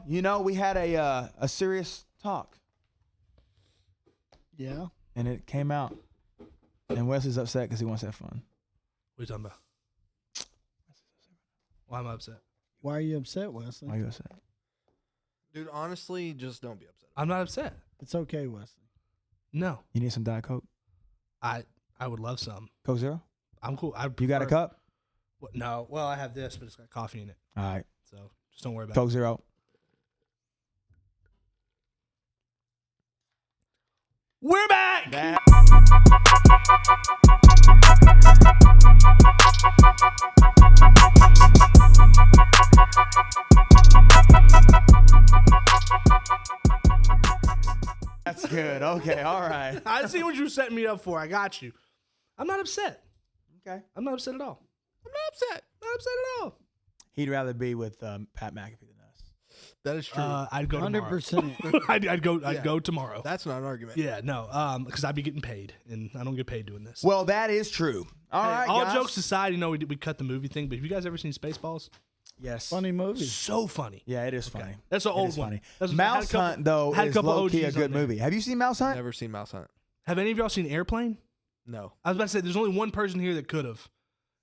we had a serious talk. Yeah. And it came out. And Wesley's upset because he wants to have fun. What are you talking about? Why am I upset? Why are you upset, Wesley? Why are you upset? Dude, honestly, just don't be upset. I'm not upset. It's okay, Wesley. No. You need some Diet Coke? I would love some. Coke Zero? I'm cool. You got a cup? No. Well, I have this, but it's got coffee in it. All right. So just don't worry about Coke it. Zero. We're back! That's good. Okay, all right. I see what you were setting me up for. I got you. I'm not upset. Okay. I'm not upset at all. I'm not upset. Not upset at all. He'd rather be with Pat McAfee than us. That is true. I'd go tomorrow. 100%. I'd go tomorrow. That's not an argument. Yeah, no, because I'd be getting paid, and I don't get paid doing this. Well, that is true. All Hey, right, all guys. jokes aside, we cut the movie thing, but have you guys ever seen Spaceballs? Yes. Funny movie. So funny. Yeah, it is funny. That's an It old is one. funny. That's- Mouse had a couple- Hunt, though, had a is couple low-key a OGs on good there. movie. Have you seen Mouse Hunt? Never seen Mouse Hunt. Have any of y'all seen Airplane? No. I was about to say, there's only one person here that could have,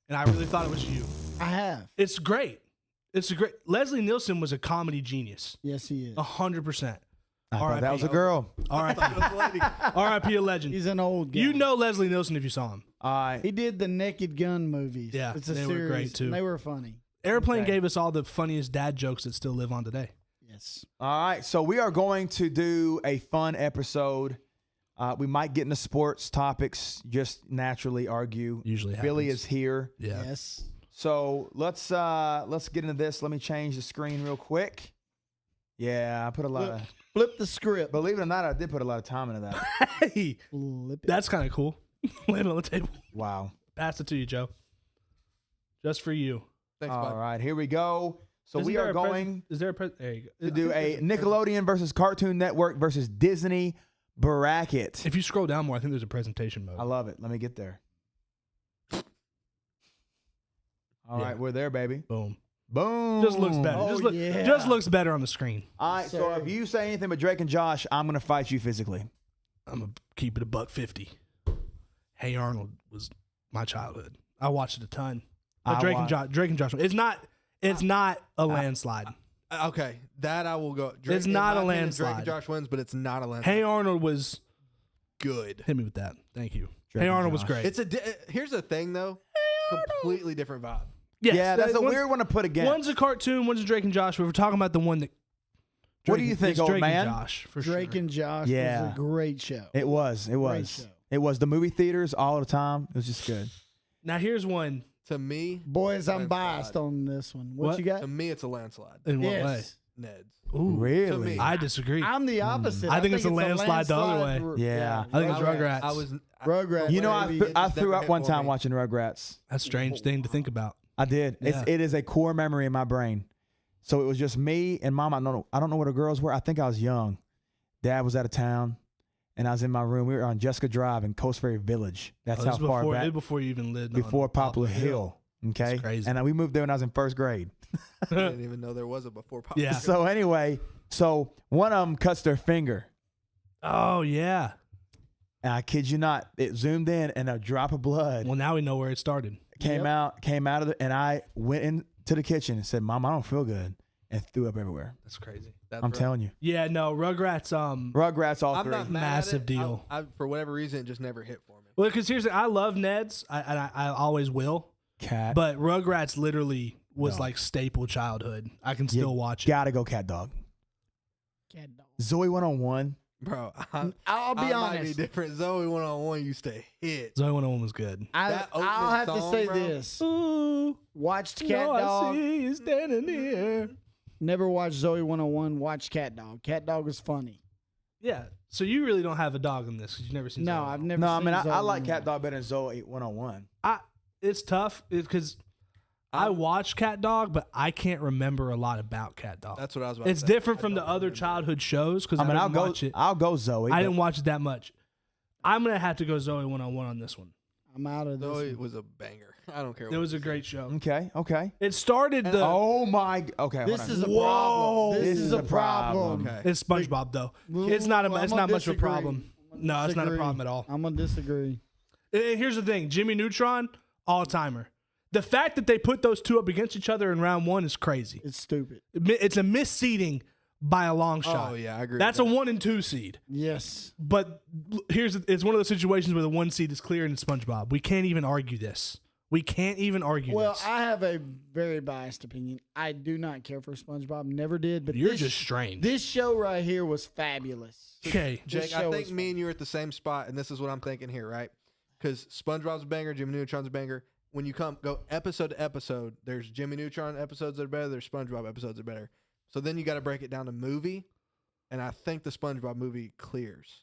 and I really thought it was you. I have. It's great. It's a great. Leslie Nielsen was a comedy genius. Yes, he is. 100%. I thought that R.I.P. was a girl. R.I.P. a legend. He's an old guy. You know Leslie Nielsen if you saw him. He did the Naked Gun movies. Yeah, it's a they were series. great, too. And they were funny. Airplane Okay. gave us all the funniest dad jokes that still live on today. Yes. All right, so we are going to do a fun episode. We might get into sports topics, just naturally argue. Usually Billy happens. is here. Yeah. Yes. So let's get into this. Let me change the screen real quick. Yeah, I put a lot of. Flip the script. Believe it or not, I did put a lot of time into that. Hey, Flip it. that's kind of cool. Land on the table. Wow. Pass it to you, Joe. Just for you. Thanks, All bud. right, here we go. So Isn't we there are a pres- going Is there a there you go. to do a Nickelodeon versus Cartoon Network versus Disney bracket. If you scroll down more, I think there's a presentation mode. I love it. Let me get there. All Yeah. right, we're there, baby. Boom. Boom. Just looks better. Oh, yeah. Just looks better on the screen. All right, so Sorry. if you say anything but Drake and Josh, I'm going to fight you physically. I'm gonna keep it $150. Hey Arnold was my childhood. I watched it a ton. But I Drake wa- and Josh. It's not a landslide. Okay, that I will go. It's not in a my opinion, landslide. Drake and Josh wins, but it's not a landslide. Hey Arnold was Good. hit me with that. Thank you. Drake Hey and Arnold was Josh. great. It's here's the thing though. Completely different vibe. Yes, Yeah, that's a one's- weird one to put against. One's a cartoon, one's a Drake and Josh. But we're talking about the one that. What do you think, it's old Drake man? And Josh, for Drake sure. and Josh Yeah. was a great show. It was. It was. show. It was the movie theaters all the time. It was just good. Now here's one. To me, Boys, I'm Landslide. biased on this one. What What? you got? to me, it's a landslide. In what Yes. Ned's. way? Ooh, Really? me. I disagree. I'm the opposite. I think it's a landslide the other way. Yeah. I think it's Rugrats. Rugrats. I was. Rugrats. You know, baby. I It's threw never up hit one for time me. watching Rugrats. That's a strange thing to think about. I did. Yeah. It is a core memory in my brain. So it was just me and mom. I don't know where the girls were. I think I was young. Dad was out of town, and I was in my room. We were on Jessica Drive in Coast Ferry Village. That's Oh, how this is far before, back. this is before you even lived Before on Poplar Hill. Okay. That's crazy. And we moved there when I was in first grade. I didn't even know there was a before pop. Yeah. So anyway, one of them cuts their finger. Oh yeah. And I kid you not, it zoomed in and a drop of blood Well, now we know where it started. came out of it. And I went into the kitchen and said, Mom, I don't feel good. And threw up everywhere. That's crazy. That's I'm right. telling you. Yeah, no, Rugrats. Rugrats all I'm three. not mad Massive at it. deal. I, for whatever reason, it just never hit for me. Well, because here's the, I love Ned's. I always will. Cat. But Rugrats literally was No. like staple childhood. I can still watch it. Gotta go Cat Dog. Cat dog. Zoe 101. Bro, I'll be I might be honest. different. Zoe 101 used to hit. Zoe 101 was good. That opening I'll have to song, say bro. this. Ooh, Watched Cat Dog. I see you standing here. Never watched Zoe 101. Watched Cat Dog. Cat Dog is funny. Yeah. So you really don't have a dog in this because you've never seen. No, Zoe I've 101. never No, I seen mean, I Zoe like 101. Cat Dog better than Zoe 101. It's tough because I watched Cat Dog, but I can't remember a lot about Cat Dog. That's what I was about It's to say. different I from the don't other remember. childhood shows because I mean, didn't watch it. I'll go Zoe. I but didn't watch it that much. I'm gonna have to go Zoe 101 on this one. I'm out of this. Zoe one. was a banger. I don't care. It was a great show. Okay. It started the. Oh my. Okay. This hold is a on. problem. This This is is a a problem. problem. Okay. It's SpongeBob though. Ooh, It's not. I'm It's gonna not much of a disagree. problem. I'm gonna No, it's not a disagree. problem at all. I'm gonna disagree. Here's the thing: Jimmy Neutron, all timer. The fact that they put those two up against each other in round one is crazy. It's stupid. It's a misseeding by a long shot. Oh yeah, I agree. That's a with that. 1 and 2 seed. Yes. But it's one of those situations where the 1 seed is clear and it's SpongeBob. We can't even argue this. We can't even argue Well, this. I have a very biased opinion. I do not care for SpongeBob. Never did. But You're this, just strange. This show right here was fabulous. Okay. This Jake, I show think was me and you are at the same spot, and this is what I'm thinking here, right? Because SpongeBob's a banger, Jimmy Neutron's a banger. When you go episode to episode, there's Jimmy Neutron episodes that are better, there's SpongeBob episodes that are better. So then you got to break it down to movie, and I think the SpongeBob movie clears.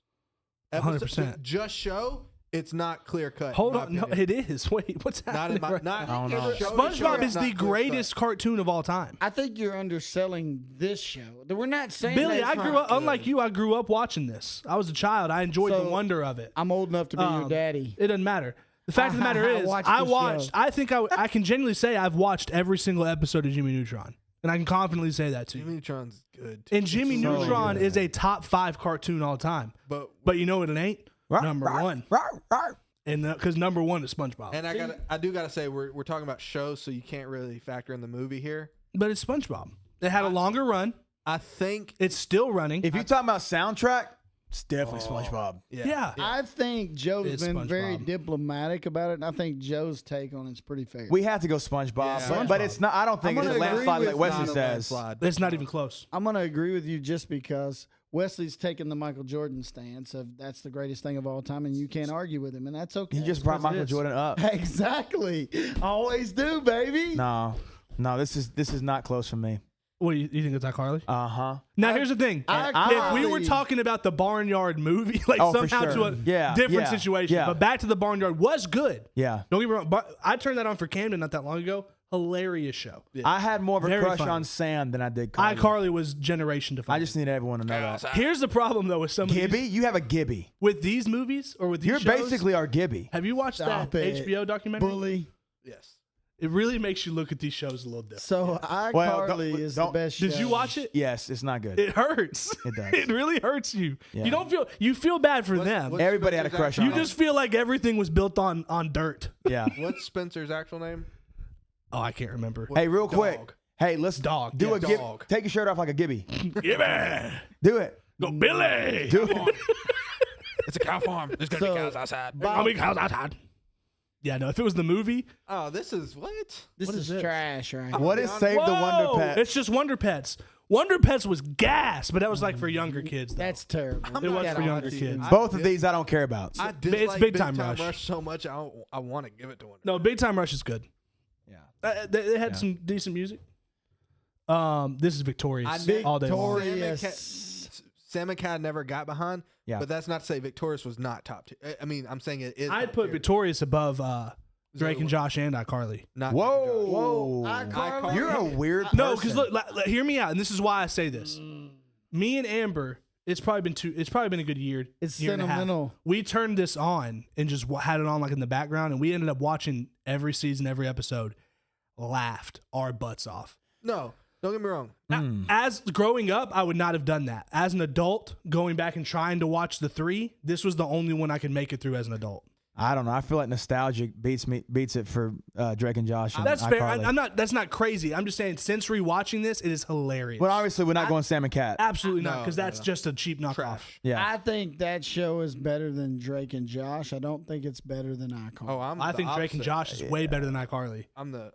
100%. Just show, it's not clear cut. Hold in my on. No, opinion. it is. Wait, what's Not happening? in my. right Not, now? I don't know. show to show, SpongeBob it's is not the clear cut. greatest cartoon of all time. I think you're underselling this show. We're not saying Billy, that I it's grew not up, good. unlike you, I grew up watching this. I was a child. I enjoyed the So, wonder of it. I'm old enough to be your daddy. It doesn't matter. The fact of the matter I is, watched I the watched, show. I think I can genuinely say I've watched every single episode of Jimmy Neutron. And I can confidently say that to you. Jimmy Neutron's good. Too. And Jimmy so Neutron good. is a top 5 cartoon all time. But But you know what it ain't? Number Rawr, 1. rawr, rawr. And because number 1 is SpongeBob. and I do gotta say we're talking about shows, so you can't really factor in the movie here. But it's SpongeBob. It had a longer run. I think It's still running. If you're talking about soundtrack, it's definitely SpongeBob. yeah. I think Joe's It's been very SpongeBob. diplomatic about it, and I think Joe's take on it's pretty fair. We have to go SpongeBob, Yeah. but it's not. I don't think I'm it's a gonna agree landslide with like Wesley not a says. landslide. It's not even close. I'm going to agree with you just because Wesley's taking the Michael Jordan stance of that's the greatest thing of all time, and you can't argue with him, and that's okay. He just brought because it Michael is. Jordan up. Exactly. Always do, baby. No, this is not close for me. What, you think it's iCarly? Uh-huh. Now, here's the thing. If we were talking about the Barnyard movie, like Oh, for somehow sure. to a Yeah, different yeah, situation, yeah. but Back to the Barnyard was good. Yeah. Don't get me wrong. But I turned that on for Camden not that long ago. Hilarious show. I had more of a Very crush funny. on Sam than I did Carly. iCarly was generation defining. I just need everyone to know that. Here's the problem though with some of Gibby? these, You have a Gibby. with these movies or with these You're shows. basically our Gibby. Have you watched Stop that it. HBO documentary? Bully. Yes. It really makes you look at these shows a little different. So iCarly is the don't- best show. Did you watch it? Yes, it's not good. It hurts. It does. It really hurts you. Yeah. You feel bad for them. what's Everybody had a Spencer's crush actual on You him. just feel like everything was built on dirt. Yeah. What's Spencer's actual name? Oh, I can't remember. Hey, real quick. Dog. Hey, let's Dog, do yeah, a Gibby. dog. Take your shirt off like a Gibby. Gibby, Do it. go Billy. Do it. It's a cow farm. There's gonna So, be cows outside. I'll be cows outside. Yeah, no. If it was the movie, Oh, this is what? This What is is this? trash, right? What is Save the Wonder Whoa! Pet? It's just Wonder Pets. Wonder Pets was gas, but that was like for younger kids. Though. That's terrible. It was Get for off younger this kids. thing. Both of these I don't care about. I dislike it's Big Time Rush. so much. I want to give it to one. No, Big Time Rush is good. Yeah. They had some decent music. This is Victorious all day long. Victorious. Sam and Cat never got behind. Yeah. But that's not to say Victorious was not top tier. I mean, I'm saying it is. I'd top put tier. Victorious above Drake and Zoe. Josh and iCarly. Not Whoa. Whoa. iCarly. You're a weird person. No, because look, hear me out, and this is why I say this. Me and Amber, it's probably been a good year. It's year and a half. sentimental. We turned this on and just had it on like in the background, and we ended up watching every season, every episode, laughed our butts off. No, don't get me wrong. Now, as growing up, I would not have done that. As an adult, going back and trying to watch the 3, this was the only one I could make it through as an adult. I don't know. I feel like nostalgia beats it for Drake and Josh. And That's fair. iCarly. I'm not. That's not crazy. I'm just saying, since rewatching this, it is hilarious. Well, obviously we're not going Sam and Cat. Absolutely not, No, because no, that's no. just a cheap knockoff. Trash. Yeah. I think that show is better than Drake and Josh. I don't think it's better than iCarly. Oh, I'm. I the think Drake and opposite. Josh is way better than iCarly. I'm the.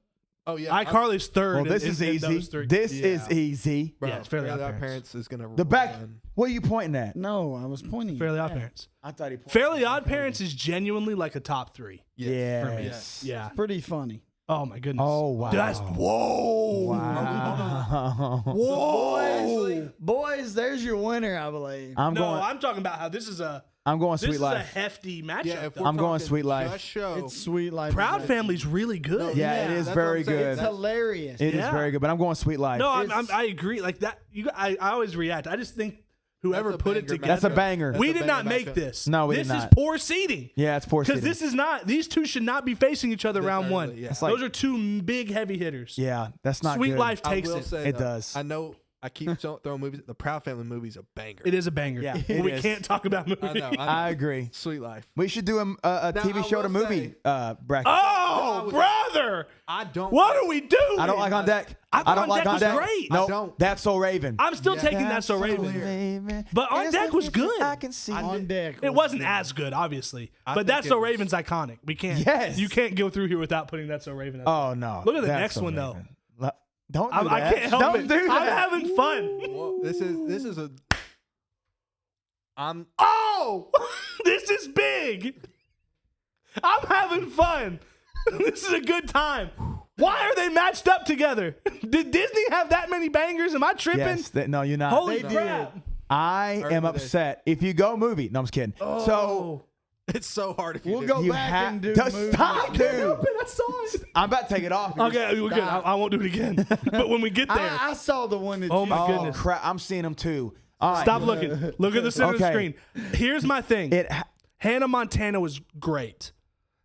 Oh yeah. I'm- iCarly's third. Well, this in- is in easy. those 3. This Yeah. is easy. Bro, Yeah, it's Fairly Fairly Odd Odd Parents. Parents is gonna. The back. run. What are you pointing at? No, I was pointing. Fairly at Odd that. Parents. I thought he pointed. Fairly Odd Parents is genuinely like a top 3. Yes. Yeah. Pretty funny. Oh my goodness. Oh wow. That's whoa. Wow. Whoa, boys! There's your winner, I believe. I'm No, going. I'm talking about how this is a Going Sweet Life. hefty matchup. Yeah, if though. we're I'm going talking Sweet Life. Just show. It's Sweet Life. Proud is Family's really good. Yeah, it is that's very what I'm saying. good. It's hilarious. It is Yeah. very good, but I'm going Sweet Life. No, It's- I agree. Like that, I always react. I just think Whoever That's a put it banger together. That's a banger. That's We a did banger not make matchup. this. No, we this did is not. poor seeding. Yeah, it's poor Because seeding. this is not. These two should not be facing each other This round early, one. yeah. It's like- Those are two big heavy hitters. Yeah, that's not Sweet good. Life I takes will it. say It though, does. I know. I keep throwing movies. The Proud Family movie's a banger. It is a banger. Yeah, But it we is. can't talk about movies. I know. I agree. Sweet Life. We should do a Now, TV I show to will movie say- bracket. Oh, brother! I don't. What are we doing? I don't like On Deck. I thought don't On like Deck On was Deck. great. No, I don't. That's So Raven. I'm still Yeah. taking That's So Raven. But On Deck was good. I can see. On deck. It wasn't as good, obviously, I but think That's it So was- Raven's iconic. We can't. Yes. You can't go through here without putting That's So Raven. Oh no! Look at the That's next So one, though. Raven. Don't do I that. can't help Don't it. do that. I'm having fun. Well, this is a. I'm. Oh, this is big. I'm having fun. This is a good time. Why are they matched up together? Did Disney have that many bangers? Am I tripping? Yes. No, you're not. Holy They crap. I Early am days. upset. If you go movie, no, I'm just kidding. Oh. So It's so hard if you We'll didn't. go you back have and do to movies. stop, dude. I saw it. I'm about to take it off. Okay, we're good. I won't do it again. But when we get there, I saw the one that Oh you my Oh goodness. crap! I'm seeing them too. All right. stop looking. Look at the center of the Okay. screen. Here's my thing. It. Hannah Montana was great.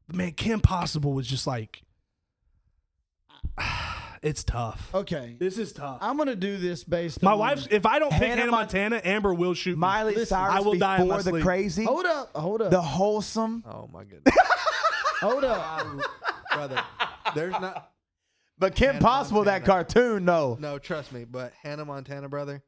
But man, Kim Possible was just like, it's tough. Okay. This is tough. I'm going to do this based My on. wife's, if I don't pick Hannah Hannah Montana, Amber will shoot me. Miley Listen, Cyrus I will die in my before the sleep. crazy, Hold up. the wholesome. Oh my goodness, Hold up. brother. There's not. But Kim Hannah Possible, that Montana. cartoon, no. No, trust me. But Hannah Montana, brother.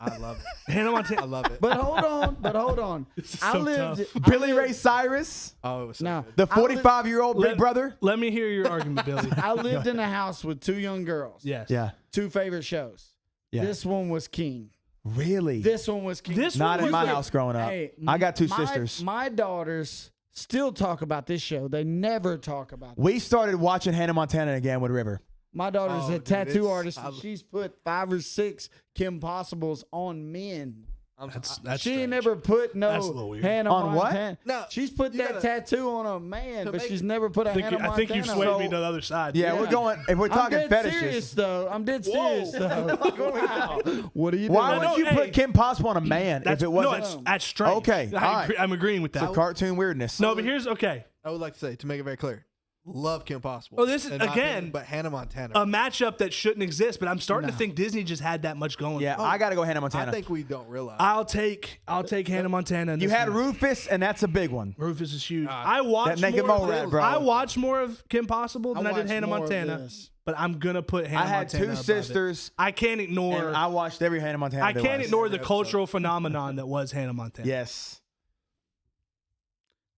I love it. Hannah I Montana. love it. But hold on. is I so lived. tough. I Billy lived- Ray Cyrus, Oh, it was so No. good. the I lived- 45-year-old Let- Big Brother. Let me hear your argument, Billy. I lived in a house with two young girls. Yes. Yeah, Two favorite shows. yeah. This one was King. Really? This one was King. This Not one in was my the- house growing up. Hey, I got two my- sisters. My daughters still talk about this show. They never talk about it. We started watching Hannah Montana again with River. My daughter's Oh, a dude, tattoo it's- artist, and she's put 5 or 6 Kim Possibles on men. That's She ain't strange. never put That's a no little weird. Hannah On what? Montana. No, She's put you that gotta- tattoo on a man, to but make- she's never put a I think, Hannah I Montana. think you swayed me So- to the other side. Yeah, Yeah. we're going. If we're I'm talking dead fetishes, serious though. I'm dead serious Whoa. though. Wow. What are you doing? why No, would you hey. put Kim Possible on a man That's, if it wasn't? no, that's strange. Okay, all right. I'm agreeing with that. It's a cartoon weirdness. No, but here's okay. I would like to say, to make it very clear, love Kim Possible. Oh, this is- in my again- opinion, but Hannah Montana. A matchup that shouldn't exist, but I'm starting to think Disney just had that much going. Yeah, for it. I got to go Hannah Montana. I think we don't realize. I'll take Hannah Montana. in you this had one. Rufus, and that's a big one. Rufus is huge. I watched That naked more. mole rat, bro. I watched more of Kim Possible than I, did watched Hannah more of Montana. this. But I'm gonna put Hannah I had Montana. two above it. sisters, I can't ignore. and I watched every Hannah Montana. I there can't was. ignore the Every cultural phenomenon that was Hannah Montana. Yes.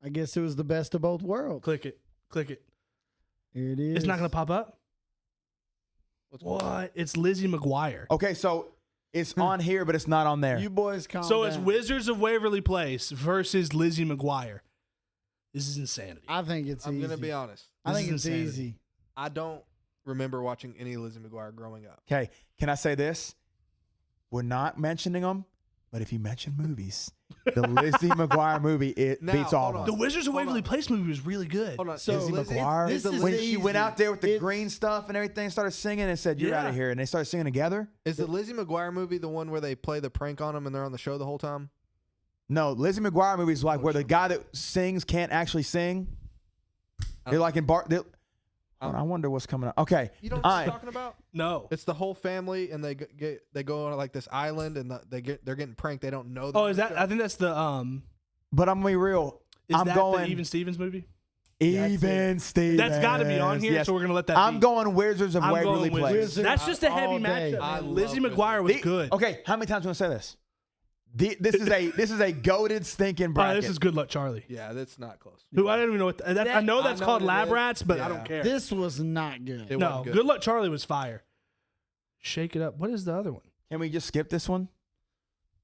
I guess it was the best of both worlds. Click it. Click it. Here it is. It's not gonna pop up. What's going on? What? It's Lizzie McGuire. Okay, so it's on here, but it's not on there. You boys calm So down. it's Wizards of Waverly Place versus Lizzie McGuire. This is insanity. I think it's I'm easy. gonna be honest. I This think is it's insanity. easy. I don't remember watching any Lizzie McGuire growing up. Okay, can I say this? We're not mentioning them, but if you mention movies, the Lizzie McGuire movie Now, beats all hold of on. The them. Wizards of Hold Waverly on. Place movie was really good. Hold on. So Lizzie Lizzie- McGuire, this is when she easy. went out there with the It's- green stuff and everything, started singing and said, "You're Yeah. out of here," and they started singing together. Is the Lizzie McGuire movie the one where they play the prank on him and they're on the show the whole time? No, Lizzie McGuire movie is like where the guy that sings can't actually sing. They're like in bar. I wonder what's coming up. Okay, You don't know all what I'm right. talking about? No. It's the whole family and they go on like this island and they're getting pranked. They don't know. Oh, is that? I think that's the But I'm gonna be real. Is I'm that going the Even Stevens movie? Even Stevens. That's got to be on here, Yes. so we're gonna let that. I'm be. going Wizards of I'm Waverly going Place. Wizards. That's just a heavy All day. matchup. I man. Lizzie love McGuire was The- good. Okay, how many times am I gonna say this? This is a goated stinking Oh, bracket. this is Good Luck Charlie. Yeah, that's not close. Who I don't even know what I know that's I know called what it Lab is. Rats, but I Yeah. don't care. This was not good. It no, wasn't good. good. Luck Charlie was fire. Shake It Up. What is the other one? Can we just skip this one?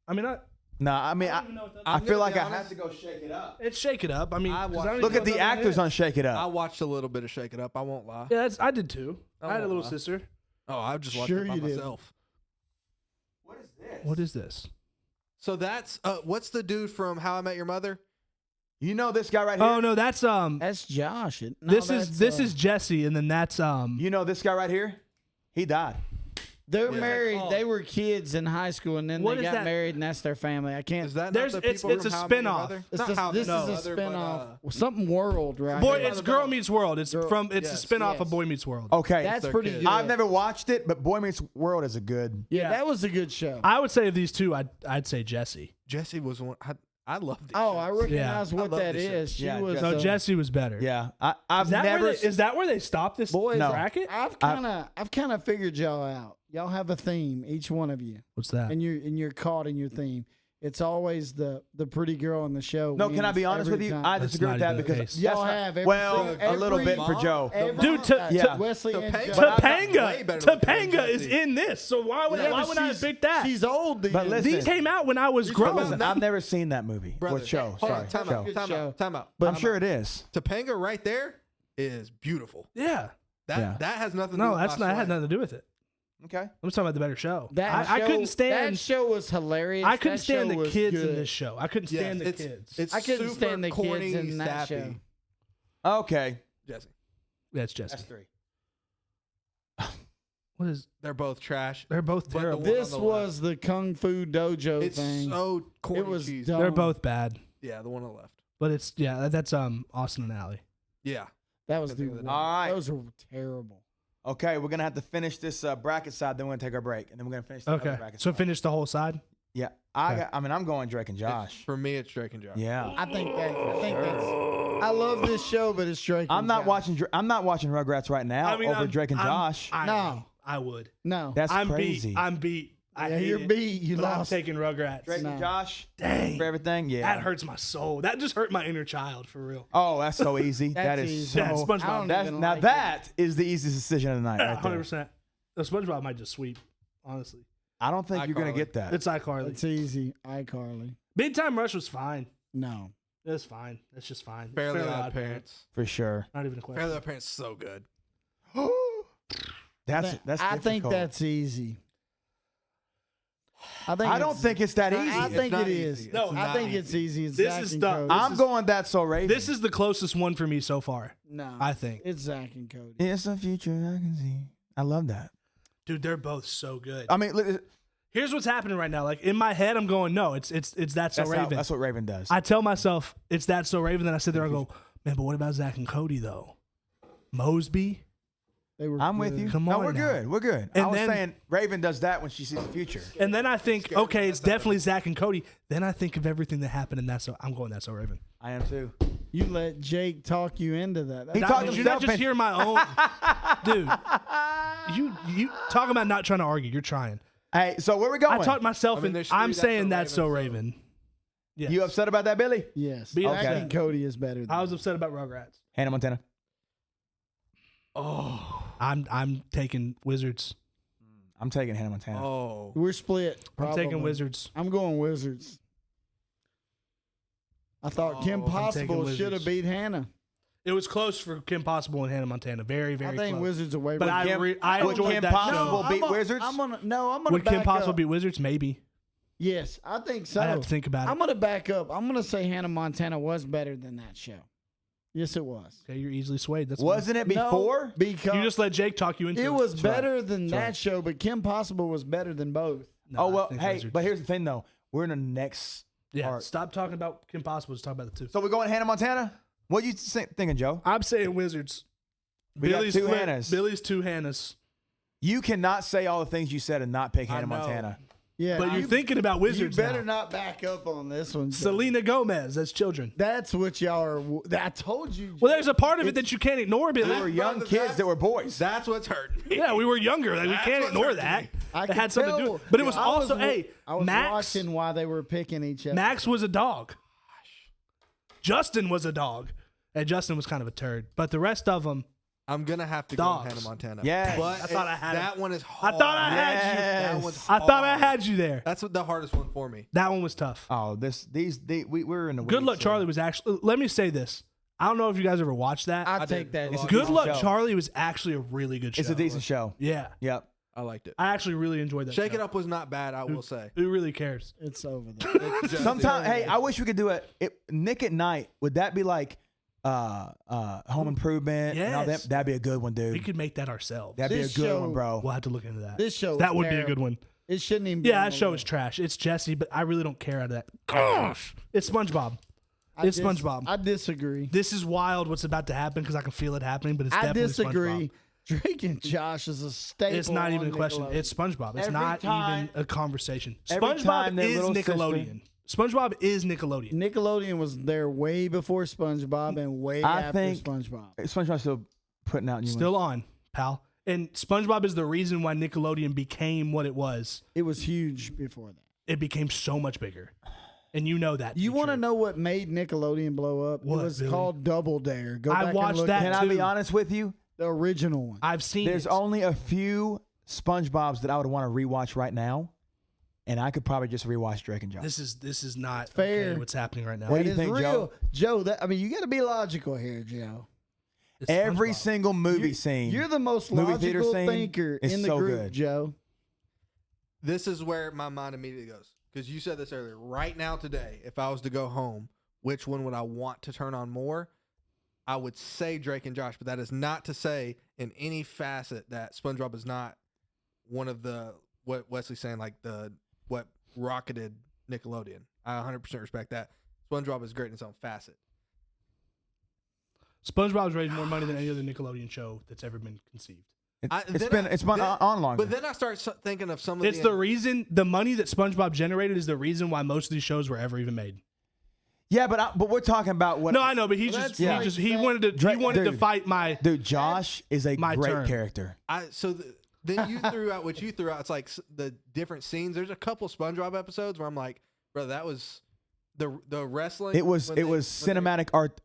I mean, I No, I mean, don't even know what that I I'm feel gonna like be I have honest. to go Shake It Up. it's Shake It Up. I mean, I 'cause watched- don't Look even at know the what that actors is. on Shake It I Up. watched a little bit of Shake It Up. I won't lie. Yeah, I did too. I I had a won't little lie. sister. Oh, I just watched Sure it by you did. myself. What is this? What is this? So that's what's the dude from How I Met Your Mother? You know this guy right here? Oh no, that's That's Josh. No, this that's, is Jesse, and then that's You know this guy right here? He died. They're Yeah. married. Oh. They were kids in high school, and then What they is got that? married, and that's their family. I can't. Is that There's- not the it's- people it's from a How I Met Your spinoff. Mother? It's Not just, How I this Met is Your a Mother, but, spinoff. Something World, right? Boy, By it's the Girl Bell. Meets World. It's Girl- it's yes. a spinoff Yes. of Boy Meets World. Okay. That's They're pretty kids. good. I've never watched it, but Boy Meets World is a good. Yeah, that was a good show. I would say of these two, I'd say Jesse. Jesse was one. I love this. Oh, I recognize I what love that this show. is. She Yeah, was. No, So- Jesse was better. Yeah, I've Is that, never. is that where they stopped this Boys, No. bracket? I've kind of figured y'all out. Y'all have a theme, each one of you, What's that? and you're caught in your theme. It's always the pretty girl on the show. No, can I wins be honest every with you? time. I That's disagree with not that even the because case. y'all that's not- have every, well, a little bit for Joe. Dude, Yeah. Wesley and Topanga- Joe. But Topanga, way better looking than Topanga is Jesse. in this. So why would Yeah, why but would I have she's- picked that? She's old. Then. But listen, These came out when I was These grown. come out Listen, now. I've never seen that movie Brother, or show. hold Sorry, on, time show. out. Good Time show. out. Time out. But I'm Time sure out. it is. Topanga right there is beautiful. Yeah. That has nothing to do No, with that's my not. Had swag. nothing to do with it. Okay. I'm talking about the better show. show, I couldn't stand. That show was hilarious. I couldn't That stand show the was kids good. in this show. I couldn't Yes, stand the it's- kids. It's I couldn't super stand the kids corny, in that sappy. show. Okay. Jesse, That's Jesse. That's three. What is? they're both trash. They're both But the terrible. one- This on the was the Kung Fu Dojo It's thing. so corny. It was cheesy. dumb. They're both bad. Yeah, the one on the left. But it's that's Austin and Allie. Yeah. That was Couldn't the think of the name. All right. Those are terrible. Okay, we're gonna have to finish this bracket side. Then we're gonna take our break, and then we're gonna finish the other Okay. bracket So side. finish the whole side. Yeah, Okay. I'm going Drake and It's- Josh. for me, it's Drake and Josh. Yeah. I think that's. I love this show, but it's Drake. I'm and not Josh. watching. I'm not watching Rugrats right now over I'm- Drake and I'm- Josh. No, I would. No, That's I'm crazy. beat. I'm beat. I yeah, hate you're it, beat. You but I'm lost. taking Rugrats. Drake No. and Josh Dang. for everything. Yeah. That hurts my soul. That just hurt my inner child for real. Oh, that's so easy. That's That is easy. so. Yeah, SpongeBob. I don't That's, even now like that is the easiest decision of the night. Yeah, Right there. 100%. The SpongeBob might just sweep. Honestly, I don't think you're gonna iCarly. get that. it's iCarly. It's easy. iCarly. Big Time Rush was fine. No. It's fine. It's just fine. Fairly Odd Parents. For sure. Not even a question. Fairly Odd Parents is so good. That's I think difficult. that's easy. I I don't think it's that easy. I think not it easy. is. It's No, I not think easy. it's easy. It's This Zach is and the- Cody. I'm going That's So Raven. This is the closest one for me so far. No, I think. it's Zach and Cody. It's a future I can see. I love that. Dude, they're both so good. I mean, look, Here's what's happening right now. Like in my head, I'm going, no, it's That's So that's, Raven. that's what Raven does. I tell myself it's That's So Raven. Then I sit there and go, man, but what about Zach and Cody though? Mosby. They were. I'm with good. you. Come no, on we're now. good. We're good. And I was then- saying Raven does that when she sees the future. And then I think, Scared okay, the it's mess out of definitely Zach and Cody. Then I think of everything that happened, and I'm going That's So Raven. I am too. You let Jake talk you into that. He That's- talked Did you not himself just in- hear my own, dude? You talk about not trying to argue. You're trying. Hey, so where we going? I talked myself, I mean, and there's I'm three saying That's That's So So Raven, Raven. Yes. You upset about that, Billy? Yes. Be Zach upset. and Cody is better. Than I was upset about Rugrats. Hannah Montana. Oh. I'm taking Wizards. I'm taking Hannah Montana. Oh. We're split. I'm taking probably. Wizards. I'm going Wizards. I thought Kim Oh, I'm Possible taking should have Wizards. beat Hannah. It was close for Kim Possible and Hannah Montana. Very, very I think close. Wizards are way. But I Would enjoyed Kim that Possible show. beat Wizards? I'm gonna Would Kim back Possible up. beat Wizards? Maybe. Yes, I think so. I have to think about it. I'm gonna back up. I'm gonna say Hannah Montana was better than that show. Yes, it was. Okay, you're easily swayed. That's fine. Wasn't it before? No, because You just let Jake talk you into it. it was right. better than That's that right. show, but Kim Possible was better than both. No, Oh I well, think hey, Wizards. but here's the thing though. We're in the next. yeah. part. Stop talking about Kim Possible. Just talk about the two. So we're going Hannah Montana. What you thinking, Joe? I'm saying Wizards. We got two flip- Hannahs. Billy's two Hannahs. You cannot say all the things you said and not pick I Hannah know. Montana. Yeah, But you're thinking about Wizards You better now. not back up on this one. Joe. Selena Gomez as children. That's what y'all are. I told you. Well, there's a part of it that you can't ignore, They Billy. were young Brother, kids that's- that were boys. That's what's hurting me. Yeah, we were younger. Like, we That's can't what's ignore hurting that. me. I It could had something to do. tell. But it was I also, hey, I was Max. watching why they were picking each other. Max was a dog. Justin was a dog. And Justin was kind of a turd. But the rest of them, I'm gonna have to Dogs. go Hannah Montana. Yes. but I thought I had that it. one is I hard. thought I had you. Yes. That one's I thought I hard. had you there. That's what the hardest one for me. That one was tough. Oh, we're in the Good weeds, Luck so- Charlie was actually. Let me say this. I don't know if you guys ever watched that. I I take did. that. It's a Good decent Luck show. Charlie was actually a really good show. It's a decent show. Yeah, Yep. I liked it. I actually really enjoyed that. Shake show. It Up was not bad, I will say. Who really cares? It's over there. Just- Sometimes, hey, I wish we could do it. Nick at Night. Would that be like Home Improvement. And all Yes. that. That'd be a good one, dude. We could make that ourselves. That'd be a This good one, show- bro. We'll have to look into that. This show. That was would be a terrible. good one. It shouldn't even. be Yeah, on that the show list. is trash. It's Jesse, but I really don't care out of that. Gosh, it's SpongeBob. It's SpongeBob. I disagree. This is wild. What's about to happen because I can feel it happening, but it's I definitely disagree. SpongeBob. Drake and Josh is a staple. It's not even a on question. Nickelodeon. It's SpongeBob. It's Every not time- even a conversation. every time SpongeBob their is little sister- Nickelodeon. SpongeBob is Nickelodeon. Nickelodeon was there way before SpongeBob and way I after think- SpongeBob. SpongeBob's still putting out new Still ones. on, pal. And SpongeBob is the reason why Nickelodeon became what it was. It was huge before that. It became so much bigger. And you know that. You want to to know what made Nickelodeon blow up? What, it was Billy? called Double Dare. Go I back watched and look that at Can I be too. honest with you? the original one. I've seen There's it. only a few SpongeBob's that I would want to rewatch right now, and I could probably just rewatch Drake and Josh. This is not Fair. okay, what's happening right now. What That do you is think, real, Joe? That I mean, you got to be logical here, Joe. It's Every SpongeBob. single movie scene. You're the most Movie theater logical scene thinker is in the so group, good. Joe. This is where my mind immediately goes because you said this earlier. Right now, today, if I was to go home, which one would I want to turn on more? I would say Drake and Josh, but that is not to say in any facet that SpongeBob is not one of the what Wesley's saying, like what rocketed Nickelodeon. I 100% respect that. SpongeBob is great in its own facet. SpongeBob's raised more money than any other Nickelodeon show that's ever been conceived. It's been on longer. But then I start thinking of some of It's the reason the money that SpongeBob generated is the reason why most of these shows were ever even made. yeah, but we're talking about what. No, I know, but he Well, just that's like he that- wanted to Drake- he wanted to dude. fight my Dude, Josh is a My great turn. character. Then you threw out what you threw out. It's like the different scenes. There's a couple SpongeBob episodes where I'm like, bro, that was the wrestling. It was when cinematic art.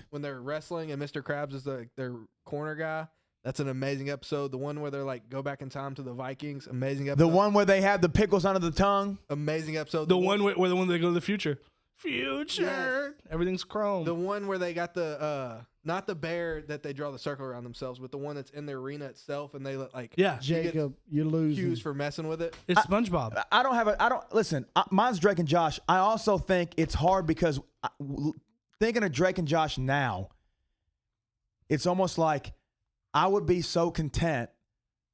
when they're wrestling and Mr. Krabs is their corner guy. That's an amazing episode. The one where they're like go back in time to the Vikings. Amazing episode. The one where they have the pickles under the tongue. amazing episode. the one where the one they go to the future. Future. Yes. Everything's chrome. The one where they got the not the bear that they draw the circle around themselves, but the one that's in the arena itself, and they like yeah. Jacob, you're losing. cues for messing with it. It's SpongeBob. I don't listen. Mine's Drake and Josh. I also think it's hard because thinking of Drake and Josh now, it's almost like I would be so content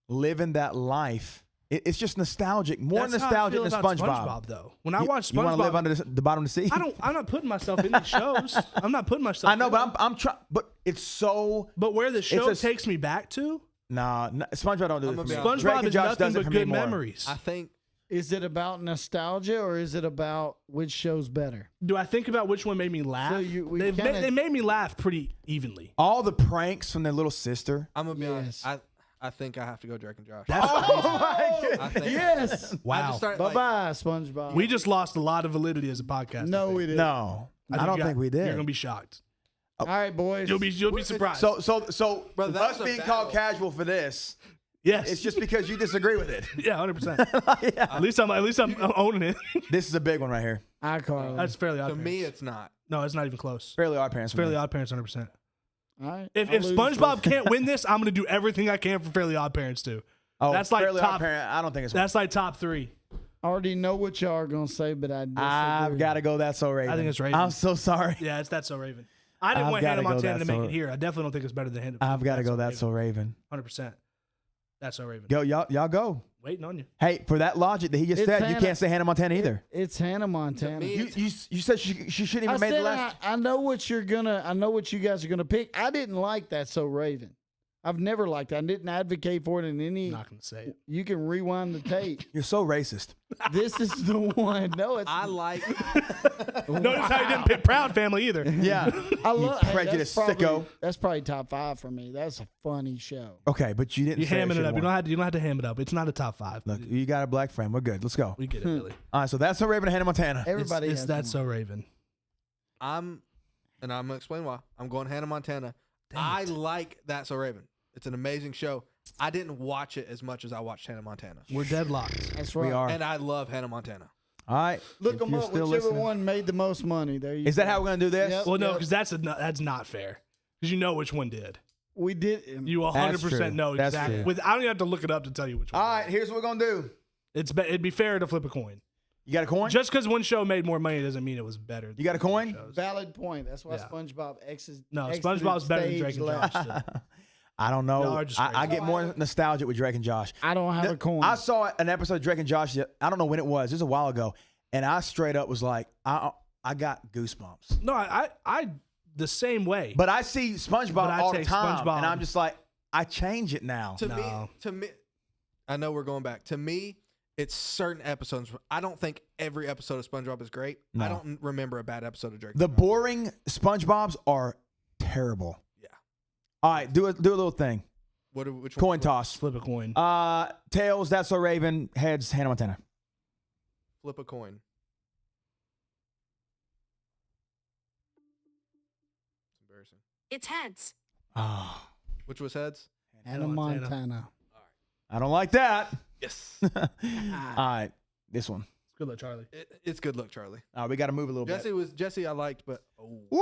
living that life. It's just nostalgic, more That's how I nostalgic feel than about SpongeBob. though. When I watch You want to live SpongeBob, under the bottom of the sea? I'm not putting myself in these shows. I'm not putting myself. I know, in but them. I'm trying. But it's so But where the show a- takes me back to, SpongeBob don't do I'm it for gonna me. be honest. Drake SpongeBob and is Josh nothing does it but for me good more. memories. I think Is it about nostalgia or is it about which show's better? Do I think about which one made me laugh? So They made me laugh pretty evenly. All the pranks from their little sister. I'm gonna be honest. Yes. I think I have to go Drake and Josh. That's I think Yes. I wow. just started, Bye like, bye, SpongeBob. We just lost a lot of validity as a podcast. no, we didn't. No, I don't think we did. You're gonna be shocked. All right, boys. You'll be surprised. So Bro, that us was a being battle. called casual for this, yes, it's just because you disagree with it. yeah, 100%. At least I'm owning it. This is a big one right here. iCarly. That's Fairly Odd to me, Parents. it's not. No, it's not even close. Fairly Odd Parents. for Fairly me. Odd Parents, 100%. All right. If I'll lose SpongeBob this. can't win this, I'm gonna do everything I can for Fairly Odd Parents too. Oh, That's like Fairly top- Odd Parent. I don't think it's. That's like top 3. I already know what y'all are gonna say, but I disagree. I've got to go. That's so Raven. I think it's Raven. I'm so sorry. Yeah, it's That's So Raven. I didn't I've want gotta Hannah go Montana to That's make So- it here. I definitely don't think it's better than Hannah. I've got to go. That's Raven. so Raven. 100%. That's So Raven. Go, y'all go. Waiting on you. Hey, for that logic that he just It's said, you Hannah. can't say Hannah Montana either. It's Hannah Montana. me, You said she shouldn't I even made the said list. I know what you're gonna. I know what you guys are gonna pick. I didn't like That So Raven. I've never liked it. I didn't advocate for it in any. I'm not gonna say it. You can rewind the tape. You're so racist. This is the one. No, it's. I like. Notice how you didn't pick Proud Family either. Yeah. I love you prejudiced sicko. That's probably top 5 for me. That's a funny show. Okay, but you didn't. You say hamming it should've up. You won. don't have to ham it up. It's not a top 5. Look, you got a black friend. We're good. Let's go. We get it, Billy. All right, so that's so Raven and Hannah Montana. Everybody It's has That's one. So Raven. I'm gonna explain why. I'm going Hannah Montana. I like That's So Raven. It's an amazing show. I didn't watch it as much as I watched Hannah Montana, We're deadlocked. That's right. We are. and I love Hannah Montana. All right. Look if them you're up. still Whichever listening. one made the most money. There you Is that go. how we're gonna do this? Yep. Well, no, because that's not fair. Because you know which one did. We did. You That's 100% true. know That's exactly. true. I don't even have to look it up to tell you which one. All right, here's what we're gonna do. It'd be fair to flip a coin. You got a coin? Just because one show made more money doesn't mean it was better. You got a coin? Shows. Valid point. That's why Yeah. SpongeBob exited. No, exited SpongeBob's better than stage Drake and left. Josh. still. I don't know. Y'all are just I crazy. get more nostalgic with Drake and Josh. I don't have a coin. I saw an episode of Drake and Josh. I don't know when it was. It was a while ago, and I straight up was like, I got goosebumps. No, I the same way. But I see SpongeBob But I all the take time, SpongeBob. and I'm just like, I change it now. No. To me, I know we're going back. To me, it's certain episodes. I don't think every episode of SpongeBob is great. No. I don't remember a bad episode of Drake. The and Josh. boring SpongeBob's are terrible. Yeah. All right, do a little thing. Which Coin one? toss. Flip a coin. Tails, That's So Raven. Heads, Hannah Montana. Flip a coin. It's embarrassing. It's heads. Oh, Which was heads? Hannah Montana. Montana. I don't like that. Yes. All right, this one. Good luck, Charlie. It's good luck, Charlie. All right, we got to move a little Jesse I liked, but bit. Woo!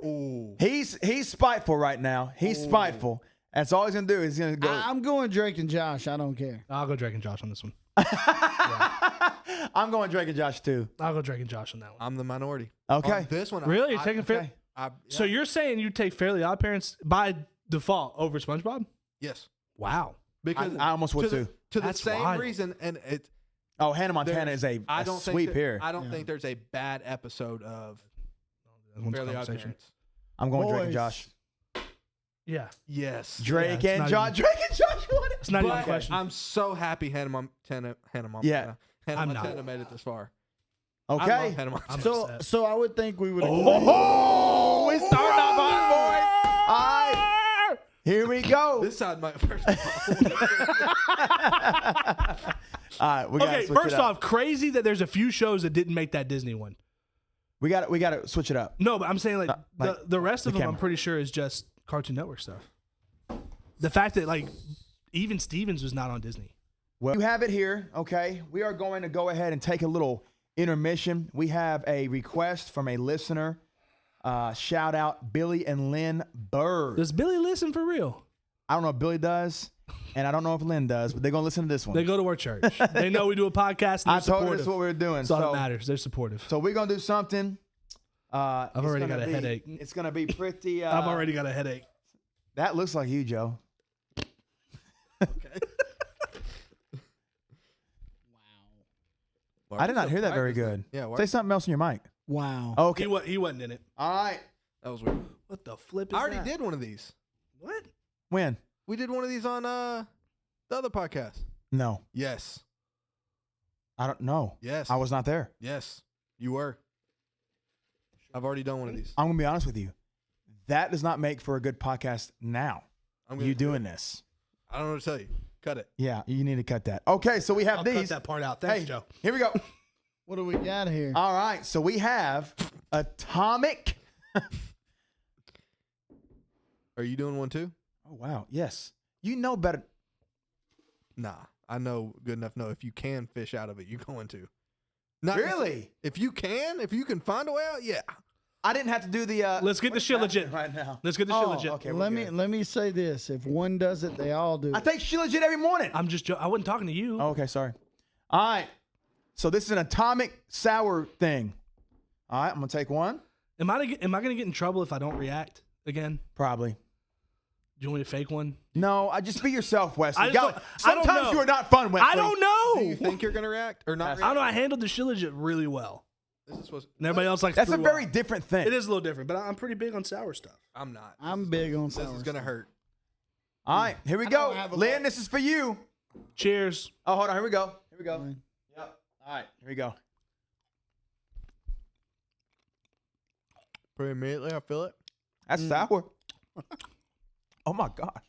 Ooh. He's spiteful right now. He's spiteful. That's all he's gonna do. He's gonna go. I'm going Drake and Josh. I don't care. I'll go Drake and Josh on this one. I'm going Drake and Josh too. I'll go Drake and Josh on that one. I'm the minority. Okay. On this one, Really? You're taking okay. So you're saying you take Fairly Odd Parents by default over SpongeBob? yes, Wow. because I almost would too. To the That's same wild. reason, and it. Oh, Hannah Montana there's- is a I don't think sweep that- here. I don't think there's a bad episode of That one's Fairly Odd conversation. Parents. I'm going Drake and Boys. Josh. Yeah. Yes. Drake it's and not Josh. even- Drake and Josh won it. It's not even a But question. I'm so happy Hannah Montana. Yeah. Hannah I'm not. Montana made it this far. I love Okay. Hannah Montana. I'm So, upset. so I would think we would. Oh, it's starting off hot, boys. All right, here we go. This side might first of All right, we got Okay, first off, crazy that there's a few shows that didn't make that Disney one. we got to switch it up. No, but I'm saying like, like the rest the of them, I'm camera. pretty sure is just Cartoon Network stuff. The fact that like even Stevens was not on Disney. Well, you have it here. Okay, we are going to go ahead and take a little intermission. We have a request from a listener. Shout out Billy and Lynn Bird. Does Billy listen for real? I don't know if Billy does, and I don't know if Lynn does, but they're gonna listen to this one. They go to our church. They know we do a podcast. And I they're told her supportive. this is what we were doing. That's all So, that matters. They're supportive. so we're gonna do something. I've already got a headache. It's gonna be pretty. I've already got a headache. That looks like you, Joe. Why I are did you not so hear that quiet very this time? good. Yeah. Why, Say something else in your mic. Wow. Okay. He wasn't in it. All right. that was weird. What the flip is I already that? did one of these. What? When? We did one of these on the other podcast. No, Yes. I don't know. Yes. I was not there. Yes. You were. I've already done one of these. I'm gonna be honest with you. That does not make for a good podcast. Now I'm you gonna do doing it. this? I don't know what to tell you. Cut it. Yeah, you need to cut that. Okay, so we have I'll these. cut that part out. Thanks, Hey, Joe. here we go. What do we got here? All right, so we have Atomic. Are you doing one too? Oh wow, yes. You know better. Nah. I know good enough to know if you can fish out of it, you're going to. Not Really? If you can find a way out, yeah. I didn't have to do the. Let's get the shit legit. right now. Let's get the shit Oh, legit. okay. we're let good. me say this: if one does it, they all do. I It. take shit legit every morning. I'm just. I wasn't talking to you. Oh, okay, sorry. All right. So this is an atomic sour thing. All right, I'm gonna take one. Am I gonna get in trouble if I don't react again? Probably. Do you want me to fake one? No, I just be yourself, Wesley. I just don't- I don't Sometimes know. you are not fun, Wesley. I don't know. Do you think you're gonna react or not? I don't know. I handled the shit legit really well, This is supposed. and everybody else like. That's a threw very up. different thing. It is a little different, but I'm pretty big on sour stuff. I'm not. I'm big on This sour. is gonna stuff. hurt. All right, here we I go. don't have a Lynn, lot. this is for you. Cheers. Oh, hold on. Here we go. Here we go. Fine. Yep. All right, here we go. Pretty immediately, I feel it. That's sour. Oh my god.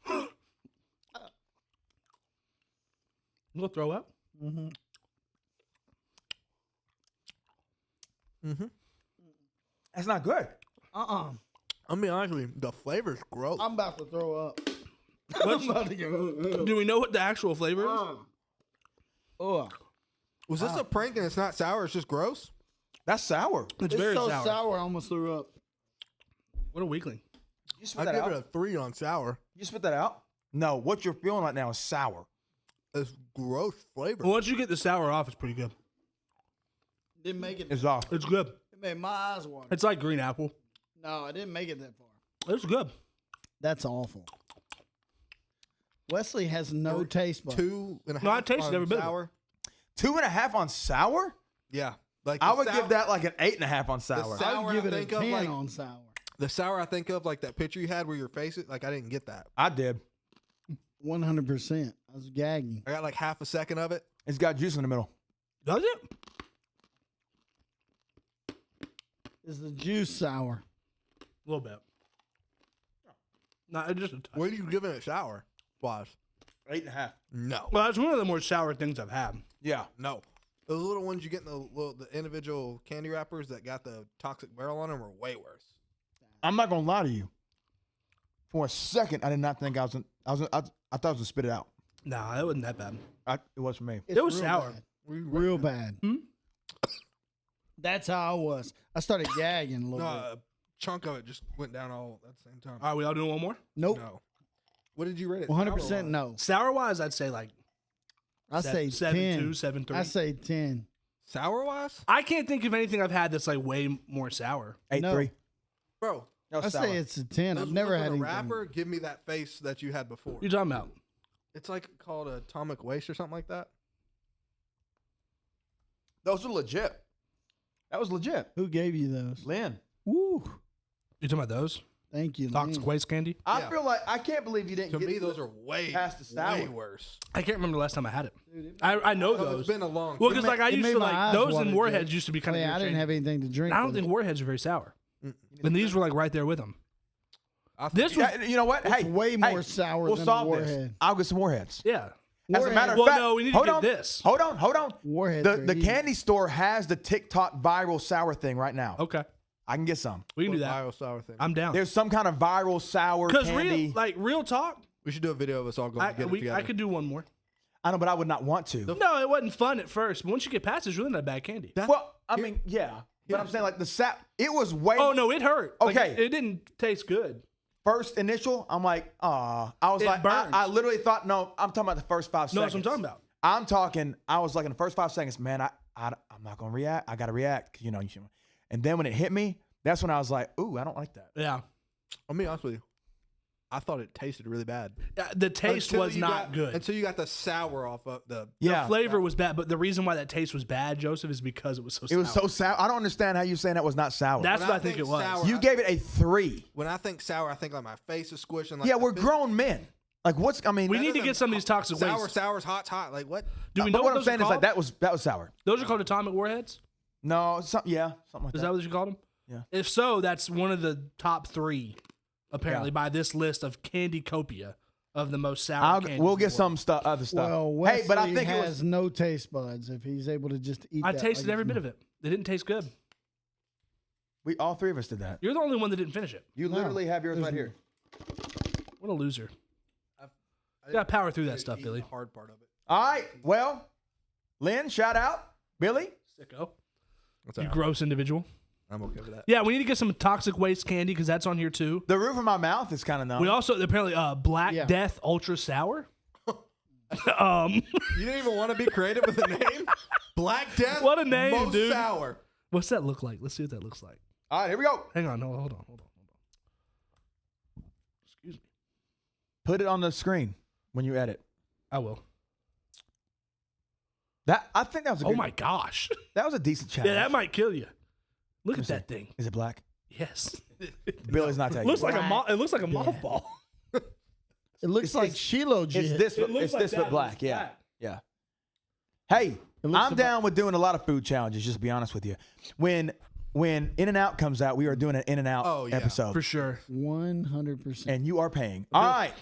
You gonna throw up? That's not good. I'll be honest with you, the flavor's gross. I'm about to throw up. What's- I'm about to go. Do we know what the actual flavor is? Oh, Was this a prank and it's not sour? It's just gross. That's sour. It's it's very so sour. sour. I almost threw up. What a weakling. You I spit that give out. it a 3 on sour. You spit that out. No, what you're feeling right now is sour. It's gross flavor. Once you get the sour off, it's pretty good. Didn't make it. It's off. It's good. It made my eyes water. It's like green apple. No, I didn't make it that far. It's good. That's awful. Wesley has no taste buds. 2.5. No, I tasted on every bit of it. sour. 2.5 on sour? Yeah, like I the would sour- give that like an 8.5 on sour. sour- I would give I it a think of, 10 like- on sour. The sour I think of, like that picture you had where your face is, like I didn't get that. I did. 100%. I was gagging. I got like half a second of it. It's got juice in the middle. Does it? Is the juice sour? A little bit. Not just a touch. What are you giving it sour? Wise? 8.5. No, Well, that's one of the more sour things I've had. Yeah. no. Those little ones you get in the individual candy wrappers that got the toxic barrel on them are way worse. I'm not gonna lie to you. For a second, I did not think I thought I was gonna spit it out. Nah, it wasn't that bad. It was for me. It's was real sour. bad. Real bad. Hmm? That's how I was. I started gagging a little No, bit. a chunk of it just went down all at the same time. All right, we all doing one more? Nope. No. What did you rate it? 100% sour-wise? no. Sour wise, I'd say like I say 7.2, 10. 7.3. I say 10. Sour wise, I can't think of anything I've had that's like way more sour. 8.3. bro. No, I say it's a 10. Those I've never ones had on a anything. wrapper. Give me that face that you had before. What you talking about? It's like called atomic waste or something like that. Those are legit. That was legit. Who gave you those? Lynn. Woo. You talking about those? Thank you. Toxic Lane. waste candy? I Yeah. feel like I can't believe you didn't To get me, those are way past the sour. way worse. I can't remember the last time I had it. I know Oh, those. it's been a long. Well, time. because like I It used made to my like eyes those water, and Jake. warheads used to be kind of. I didn't have anything to drink. I don't with think it. warheads are very sour, and these were like right there with them. I This was Yeah, you know what? It's hey, way hey, more sour we'll than a solve warhead. this. I'll get some warheads. yeah. As a matter of Well, fact, no, we need to hold get on. this. Hold on. Warheads are The easy. candy store has the TikTok viral sour thing right now. Okay, I can get some. we can do What that. bio sour thing. I'm down. There's some kind of viral sour Because candy. real talk, We should do a video of us all going to get it together. I could do one more. I know, but I would not want to. No, it wasn't fun at first, but once you get past it, it's really not bad candy. Well, I mean, yeah. But I'm saying like the sap, it was way Oh no, it hurt. Like, Okay. it didn't taste good. first initial. I'm like, I was It like, burns. I literally thought, no, I'm talking about the first 5 No, seconds. that's what I'm talking about. I'm talking, I was like in the first 5 seconds, man, I'm not going to react. I got to react. 'Cause, you know, and then when it hit me, that's when I was like, ooh, I don't like that. Yeah, I'll be honest with you. I thought it tasted really bad. the taste Until was you not got- good. Until you got the sour off of the. Yeah. The flavor was bad, but the reason why that taste was bad, Joseph, is because it was so It sour. was so sour. I don't understand how you're saying that was not sour. That's When what I I think think it was. sour- You gave it a 3. When I think sour, I think like my face is squishing. Like Yeah, the we're bit- grown men. Like, what's, I mean, We That need to doesn't- get some of these toxic Sour, waste. sour's hot. Like what? Do we but know what I'm those saying are is like called? that was sour. Those are called atomic warheads. No, something like Is that. that what you called them? Yeah. If so, that's one of the top 3, apparently, Yeah. by this list of Candy Copia of the most sour candies. We'll in get the some stuff, other stuff. Well, Wesley hey, but I think it has was. no taste buds if he's able to just eat world. I that tasted like every it's- bit of it. They didn't taste good. All 3 of us did that. You're the only one that didn't finish it. You No, literally have yours there's right here. What a loser. I You gotta power through that didn't stuff, eat Billy. The hard part of it. All right. Well, Lynn, shout out. Billy. Sicko. What's You that? gross individual. I'm okay with that. Yeah, we need to get some toxic waste candy because that's on here too. The roof of my mouth is kind of numb. We also apparently Black Yeah. Death Ultra Sour. You didn't even want to be creative with a name. Black Death. What a name, most dude. Sour. What's that look like? Let's see what that looks like. All right, here we go. Hang on, no, hold on. Excuse me. Put it on the screen when you edit. I will. I think that was a Oh good, my gosh. that was a decent challenge. Yeah, that might kill you. Look at me that thing. Is it black? Yes. Billy's not taking looks it. like it looks like a mothball. It looks like it's- Shiloh It's jit. this. It looks It's like this, that, but but black. it's Yeah, black. yeah. Hey, looks I'm about- down with doing a lot of food challenges. Just to be honest with you, when In-N-Out comes out, we are doing an In-N-Out Oh, yeah. episode, For sure. 100%. and you are paying. All right,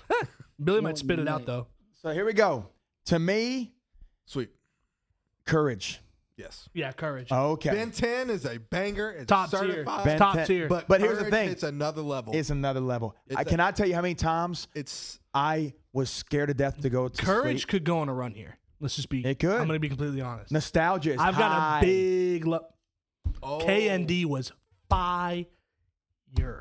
Billy Well, might spit it out mate. though. so here we go. To me, Sweet. courage. Yes. Yeah, courage. Okay, Ben 10 is a banger. It's Top tier. certified. Ben Top 10 tier. But here's the Courage, thing. It's another level. it's another level. It's Can I tell you how many times It's I was scared to death to go to Courage sleep? could go on a run here. Let's just be. It could. I'm gonna be completely honest. Nostalgia is I've got high. a big love. oh, KND was fire.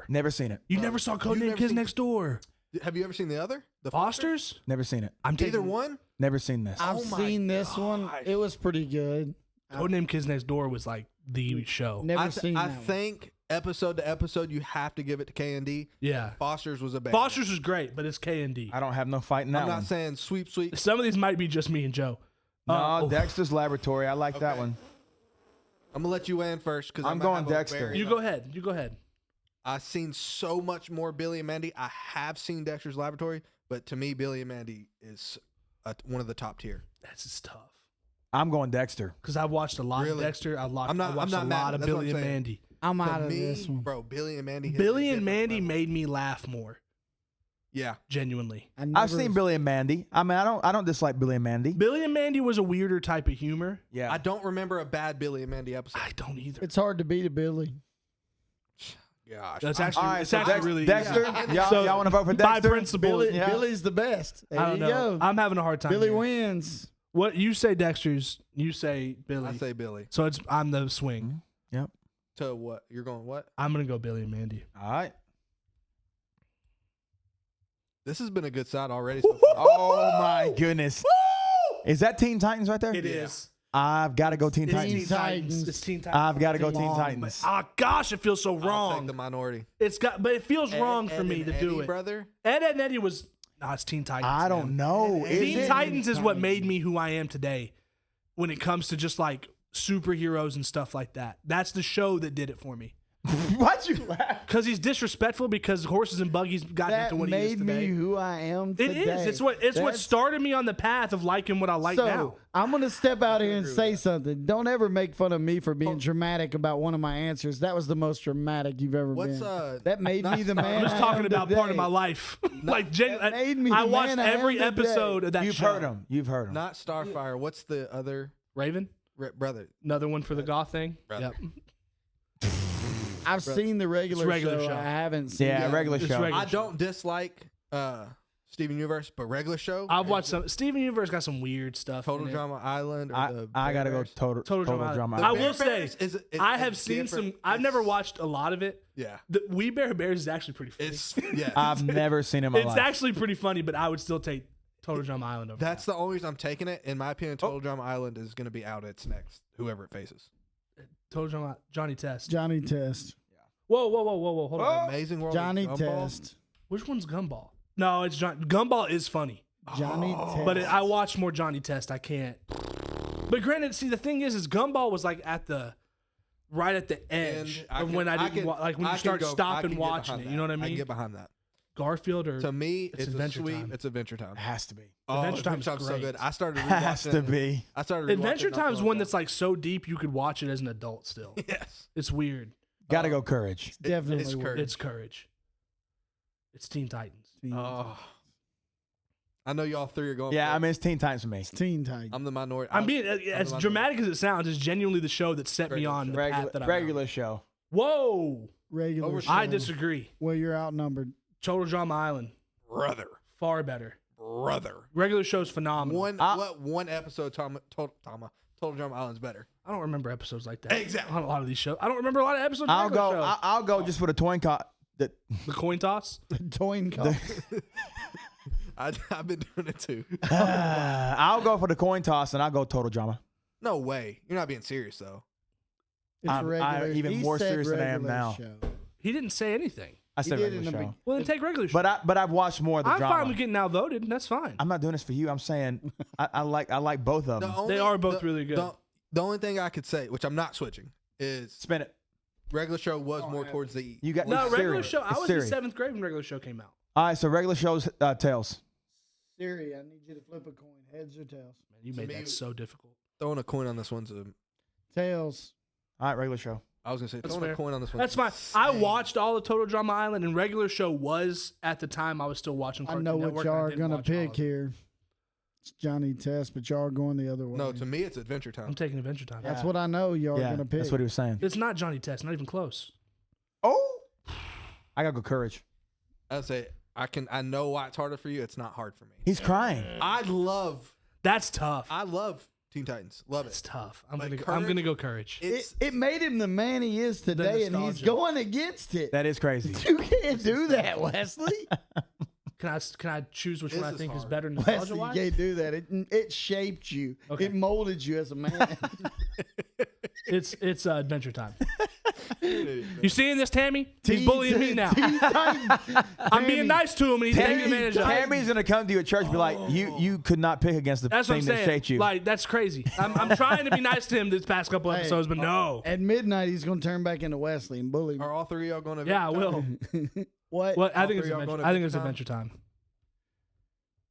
Never seen it. You never saw Code you Name never Kids seen- Next Door. Have you ever seen the other? The Fosters? Never seen it. I'm Either taking one? Never seen this. I've Oh my seen this one. gosh. It was pretty good. Codename Kids Next Door was like the show. Never seen I that one. think episode to episode, you have to give it to K&D. Yeah. Foster's was a banger. Foster's was great, but it's K&D. I don't have no fight in that I'm not one. saying sweep. Some of these might be just me and Joe. No, Dexter's Laboratory. I like that Okay. one. I'm gonna let you in first because I'm going Dexter. You go ahead. You go ahead. I've seen so much more Billy and Mandy. I have seen Dexter's Laboratory, but to me, Billy and Mandy is one of the top tier. That's just tough. I'm going Dexter. Because I've watched a lot of Really? Dexter. I watched I'm not a mad. lot of That's what Billy I'm and saying. Mandy. I'm To out of me, this one. bro, Billy and Mandy. hit Billy a and different Mandy level. made me laugh more. Yeah, Genuinely. I've seen Billy and Mandy. I mean, I don't dislike Billy and Mandy. Billy and Mandy was a weirder type of humor. Yeah. I don't remember a bad Billy and Mandy episode. I don't either. It's hard to beat a Billy. Gosh, That's I'm- actually, All right, it's so actually Dex- really Dexter, Yeah. y'all want to vote for by Dexter? principle. Yeah. Billy's the best. There I don't you know. go. I'm having a hard time. Billy here. wins. What you say, Dexter's. You say Billy. I say Billy. So I'm the swing. Yep. To what? You're going what? I'm gonna go Billy and Mandy. All right. This has been a good side already. So far. Oh my goodness. Is that Teen Titans right there? It is. I've got to go Teen It's Titans. Teen Titans. It's Teen Titans. I've got to go Teen Long, Titans. Ah, gosh, it feels so I'll wrong. take the minority. But it feels wrong Ed for me and to do Eddie, it. brother. Ed and Eddie was. Nah, it's Teen Titans. I don't man. know. Is Teen it? Titans is what made me who I am today. When it comes to just like superheroes and stuff like that, that's the show that did it for me. Why'd you laugh? Because he's disrespectful. Because horses and buggies got him That to what he is made today. me who I am It today. is. It's what That's- started me on the path of liking what I like so, now. I'm going to step out here and say something. Don't ever make fun of me for being dramatic about one of my answers. That was the most dramatic you've ever What's been. That made me the man. I'm just I talking am about today. part of my life. like, that made me I the watched man I am every today. episode of that You've show. heard him. You've heard him. Not Starfire. What's the other Raven, brother? another one for the goth thing. Brother. Yep. I've seen the regular, regular show. I haven't seen Yeah, the- regular It's show. regular. I don't dislike Steven Universe, but regular show. I've watched some. Steven Universe got some weird stuff. Total in it. Drama Island. Or I the got to Bear go Bears. total Drama. drama. I The will Bear say, Bears is I have it's seen some. different. I've never It's- watched a lot of it. Yeah, The We Bear Bears is actually pretty funny. it's yeah. I've never seen him in my It's life. actually pretty funny, but I would still take Total Drama Island over. That's the only reason I'm taking it. In my opinion, Total Drama Island is going to be out. It's next, whoever it faces. Total Drama. Johnny Test. Johnny Test. Whoa. Hold on. Amazing World. Johnny of Gumball. Test. Which one's Gumball? No, it's Gumball is funny, Johnny Test. but I watched more Johnny Test. I can't. But granted, see the thing is Gumball was like right at the edge And of when I didn't can- like when I you can start go- I stopping can get watching behind it. that. You know what I I can mean? get behind that. Garfield or To me, It's it's a Adventure sweet. Time. It's Adventure Time. It has to be. Adventure Time's Time's so great. good. I started Has rewatching to it. be. I started. Adventure rewatching it not Time's so one long that's like so deep you could watch it as an adult still. ago. Yes. It's weird. Got to go Courage. Definitely It's would. courage. It's Courage. It's Teen Titans. Oh. I know y'all three are going. Yeah, for I it. mean, it's Teen Titans for me. Teen Titans. I'm the minority. I'm being the as minority. dramatic as it sounds. It's genuinely the show that set me Regular on show. the Regular, path that I'm regular show. on. Whoa! Regular Over- show. I disagree. Well, you're outnumbered. Total Drama Island, brother. far better. Regular show's phenomenal. One episode Total Drama Island's better. I don't remember episodes like that. Exactly. On a lot of these shows. I don't remember a lot of episodes. I'll of regular go. shows. I'll go just for the toy cot. The coin toss. Toyn Cup. I've been doing it too. I'll go for the coin toss and I'll go total drama. No way. You're not being serious though. It's I'm regular. even He more said serious than I am regular now. show. He didn't say anything. I said did in regular the show. big- Well, then take regular show. But I've watched more of the I'm drama. fine with getting outvoted. That's fine. I'm not doing this for you. I'm saying I like both of them. They are both really good. The only thing I could say, which I'm not switching, is Spin it. regular show was more towards the E. You got No, it's regular Siri. show. I It's was Siri. in 7th grade when regular show came out. All right, so regular shows tails. Siri, I need you to flip a coin. Heads or tails? Man, you made me- that so difficult. Throwing a coin on this one's a. Tails. All right, regular show. I was gonna say That's throwing fair. a coin on this one. That's fine. I watched all of Total Drama Island, and regular show was at the time I was still watching I Cartoon know Network. what and y'all are didn't gonna watch all pick of it. here. It's Johnny Test, but y'all are going the other way. No, to me it's Adventure Time. I'm taking Adventure Time. That's what I know y'all are Yeah, gonna pick. that's what he was saying. It's not Johnny Test. Not even close. Oh, I gotta go courage. I'd say I know why it's harder for you. It's not hard for me. He's crying. I love That's tough. Teen Titans. Love That's it. tough. Like I'm Courage- gonna go Courage. it made him the man he is today, and he's nostalgia. going against it. That is crazy. You can't do that, Wesley. Can I choose which This one I is think is hard. better Wesley, nostalgia you wise? can't do that. It shaped you. Okay. It molded you as a man. It's Adventure Time. You seeing this, Tammy? He's Teen- bullying me now. Teen Titans. I'm being nice to him, and he's taking advantage of it. Tammy's gonna come to you at church and be like, you could not pick against the That's what I'm thing that saying. shaped you. Like, that's crazy. I'm trying to be nice to him this past couple Hey, episodes, but no. At midnight, he's going to turn back into Wesley and bully me. Are all three of y'all going to? Yeah, I will. What? Well, I All think it's three y'all Adventure. going to I think it's Adventure Adventure Time.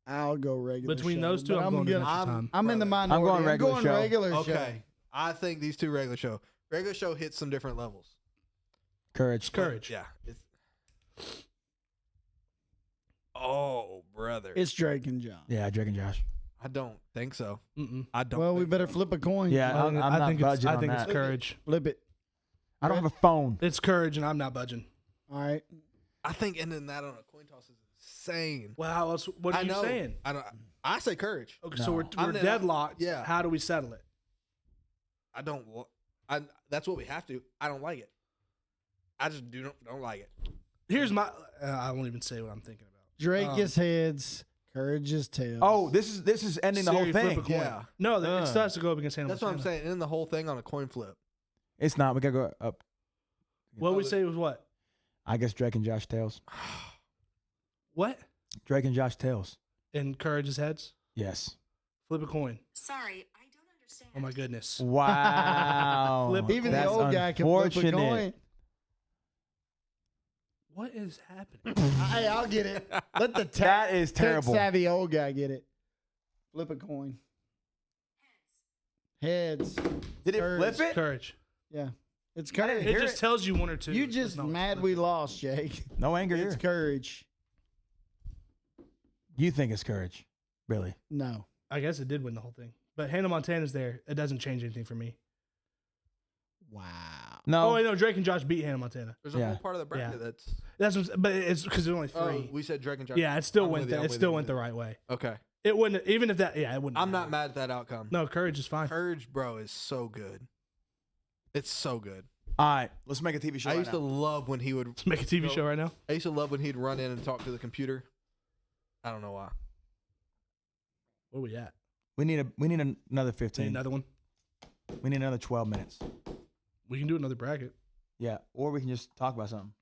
I'll go regular Between show, those two, but I'm going to gonna- Adventure Time. I'm in the Brother. minority. I'm going regular show. regular show. Okay, I think these two regular show. Regular show hits some different levels. Courage. Courage. Yeah. It's... Oh, brother. It's Drake and John. Yeah, Drake and Josh. I don't think so. Mm-mm. I don't. Well, we think better so. flip a coin. Yeah, I'm not think budging I on think that. it's Courage. Flip it. I don't have a phone. It's Courage, and I'm not budging. All right. I think ending that on a coin toss is insane. Well, how else? What are I you know. saying? I don't. I say courage. Okay, No. so we're I'm- deadlocked. yeah. How do we settle it? I don't. That's what we have to. I don't like it. I just don't like it. Here's my. I won't even say what I'm thinking about. Drake gets heads. Courage is tails. Oh, this is ending the whole Siri, flip thing. a coin. Yeah. No, it still has to go up against Hannah That's what I'm Montana. saying. End the whole thing on a coin flip. It's not. We gotta go up. What we say was what? I guess Drake and Josh tails. What? Drake and Josh tails. And Courage's heads? Yes. Flip a coin. Sorry, I don't understand. Oh my goodness. Wow. Flip- Even the That's old guy can flip a unfortunate. coin. What is happening? Hey, I'll get it. Let the That is terrible. savvy old guy get it. Flip a coin. Heads. Did it Courage. flip it? Courage. Yeah. It's I didn't courage. It hear just it. tells you one or two. You It's just not mad flipping. we lost, Jake. No anger It's here. courage. You think it's courage, Billy? No. I guess it did win the whole thing. But Hannah Montana's there. It doesn't change anything for me. Wow. No. Oh, wait, no. Drake and Josh beat Hannah Montana. There's a Yeah. whole part of the bracket Yeah. that's. That's what, but it's because there's only Oh, three. we said Drake and Josh. Yeah, it still I'm went. with you, I'm It with still you, went I'm the with right way. Okay. It wouldn't. Even if that. Yeah, it wouldn't. I'm not matter. mad at that outcome. No, Courage is fine. Courage, bro, is so good. It's so good. All right, let's make a TV show. I right used to now. love when he would. Let's make a TV show right now. I used to love when he'd run in and talk to the computer. I don't know why. Where we at? We need another Need 15. another one. We need another 12 minutes. We can do another bracket. Yeah, or we can just talk about something.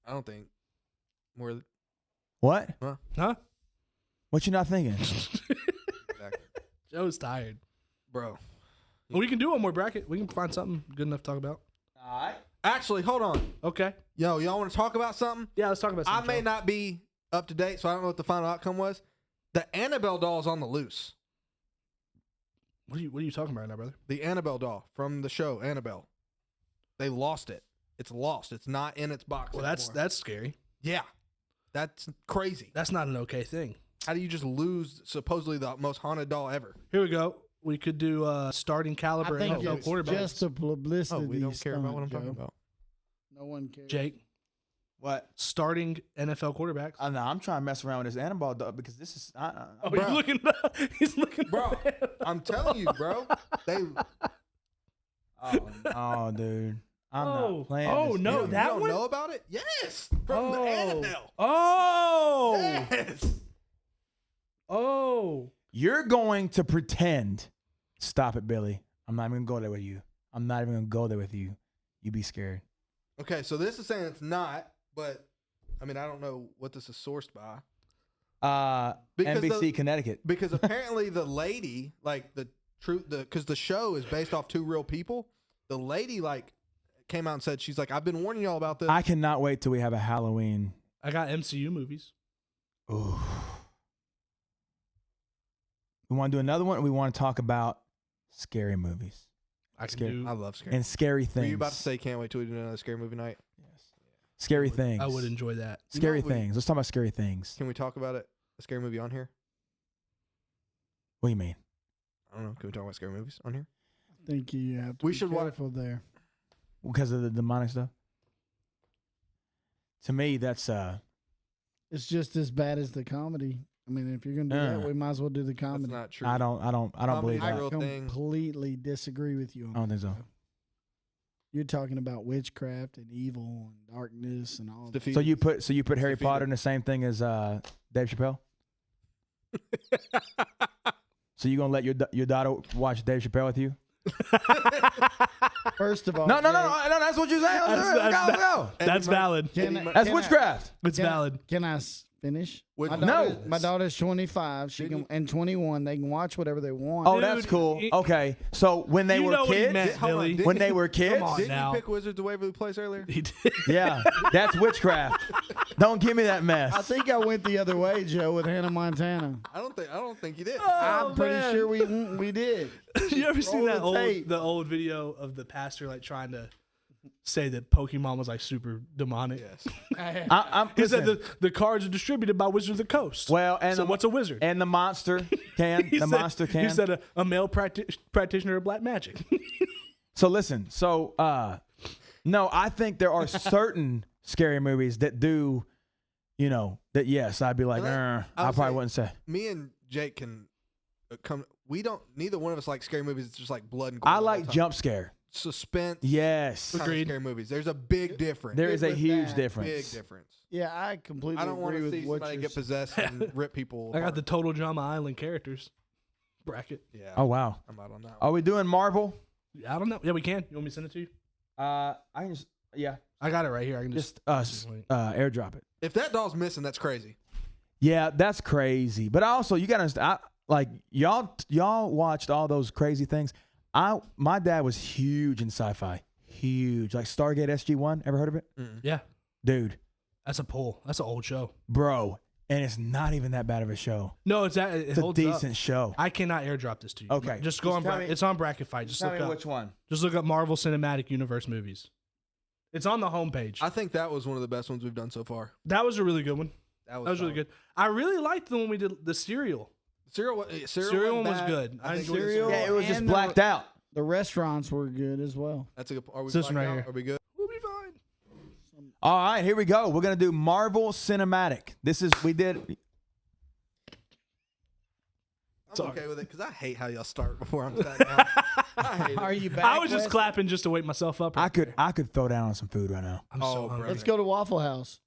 I don't think more. What? Huh? What you not thinking? Exactly. Joe's tired. Bro. Well, we can do one more bracket. We can find something good enough to talk about. All right. Actually, hold on. Okay. Yo, y'all want to talk about something? Yeah, let's talk about I something. may Joe. not be up to date, so I don't know what the final outcome was. The Annabelle doll is on the loose. What are you talking about right now, brother? The Annabelle doll from the show Annabelle. They lost it. It's lost. It's not in its box. Well, anymore. that's scary. yeah. That's crazy. That's not an okay thing. How do you just lose supposedly the most haunted doll ever? Here we go. We could do starting caliber I think NFL it's quarterback. just a publicity Oh, we don't care about what I'm stunt, talking Joe. about. No one cares. Jake, What? starting NFL quarterbacks. No, I'm trying to mess around with this Annabelle dog because this is. Oh, bro. he's looking. He's looking. Bro, I'm telling you, bro. They oh, dude. I'm not playing. Oh, this no, game. that you don't one? know about it? Yes. From the Annabelle. Oh. Yes. Oh. You're going to pretend. Stop it, Billy. I'm not even gonna go there with you. I'm not even gonna go there with you. You be scared. Okay, so this is saying it's not, but I mean I don't know what this is sourced by. Because NBC Connecticut. Because apparently the lady, like because the show is based off two real people. The lady like came out and said she's like, I've been warning y'all about this. I cannot wait till we have a Halloween. I got MCU movies. Ooh. We want to do another one, or we want to talk about scary movies I can Scary. do. I love scary. and scary Were things. you about to say can't wait till we do another scary movie night? Scary things? I would enjoy that. Scary You know, things. Let's talk about scary things. Can we talk about it? A scary movie on here? What do you mean? I don't know. Can we talk about scary movies on here? I think you have to We be should wa- careful there. Because of the demonic stuff? To me, that's It's just as bad as the comedy. I mean, if you're gonna do that, we might as well do the That's comedy. not true. I don't believe Comedy's that. real I thing. completely disagree with you on I don't that, think so. Joe. You're talking about witchcraft and evil and darkness and all that. Defeat. So you put Harry Defeated. Potter in the same thing as Dave Chappelle? So you gonna let your daughter watch Dave Chappelle with you? First of all, No, Jay, that's what you say. Let's go. That's valid. That's witchcraft. It's valid. Can I finish? Which- No. My daughter's 25. She can and 21. They can watch whatever they want. Oh, Dude, that's cool. it- Okay, so when they You were know what he kids, meant, Hold on, Billy. did- when they were kids, on. Didn't now. you pick Wizards of Waverly Place earlier? He did. yeah, that's witchcraft. Don't give me that mess. I think I went the other way, Joe, with Hannah Montana. I don't think you did. I'm pretty man. sure we did. You ever seen Roll that the tape. the old video of the pastor like trying to say that Pokemon was like super demonic? Yes. He said listen, the cards are distributed by Wizards of the Coast. well, and so what's a wizard? And the monster can. He The said- monster can. He said a male practitioner of black magic. So listen. So no, I think there are certain scary movies that do, that yes, I'd be like, And I I would probably say- wouldn't say. Me and Jake can come. We don't. Neither one of us like scary movies. It's just like blood and gore. I all the like time. jump scare. Suspense. Yes, kind of Agreed. Scary movies. There's a big difference. there is a with huge that, difference. Big difference. Yeah, I completely I don't want agree to with see what somebody you're get possessed and rip people. I got apart. the Total Drama Island characters bracket. Yeah. Oh wow. I'm out on that. Are we doing Marvel? I don't know. Yeah, we can. You want me to send it to you? I can just I got it right here. I can just just wait. airdrop it. If that doll's missing, that's crazy. Yeah, that's crazy. But also, you gotta understand. Like y'all watched all those crazy things. My dad was huge in sci-fi. Huge, like Stargate SG-1. Ever heard of it, Yeah, dude? that's a pull. That's an old show. Bro, and it's not even that bad of a show. No, it It's a holds decent up. show. I cannot airdrop this to you. Okay. just go Just on. tell me- It's on Bracket Fight. Just look up. one. Just look up Marvel Cinematic Universe movies. It's on the homepage. I think that was one of the best ones we've done so far. That was a really good one. That That was really good. I really liked the one we did, the Serial. Serial Serial wasn't one was bad. good. I think Serial- Yeah, it was just And blacked out. The restaurants were good as well. That's a good. Are we This one blacked right out? here. Are we good? We'll be fine. All right, here we go. We're gonna do Marvel Cinematic. We did. I'm okay with it because I hate how y'all start before I'm sat down. I hate it. Are you back? I was just Wes? clapping just to wake myself up. I could throw down on some food right now. I'm Oh, so bro. hungry. Let's go to Waffle House.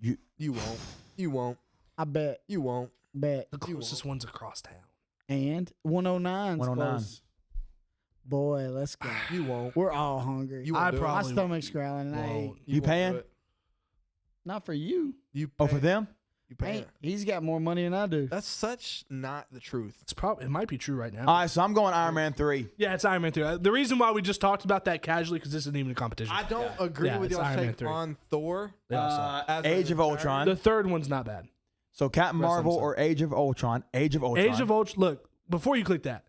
You won't. You won't. I bet. You won't. Bet. The closest one's across town. And 109's 109. close. Boy, let's go. You won't. We're all hungry. You I won't do it. My probably stomach's growling. And I ain't. won't. You won't paying? do it. Not for you. You Oh, for paying. them? You paying. Ain't. He's got more money than I do. That's such not the truth. It's probably. It might be true right now. All right, so I'm going Iron Man 3. Yeah, it's Iron Man 3. The reason why we just talked about that casually because this isn't even a competition. I don't agree Yeah, with it's y'all's Iron Man take 3. on Thor. They all suck. as Age an of entire- Ultron. The third one's not bad. So Captain Rest of Marvel them or Age of Ultron? Age of Ultron. Age of Ultron. Look, before you click that,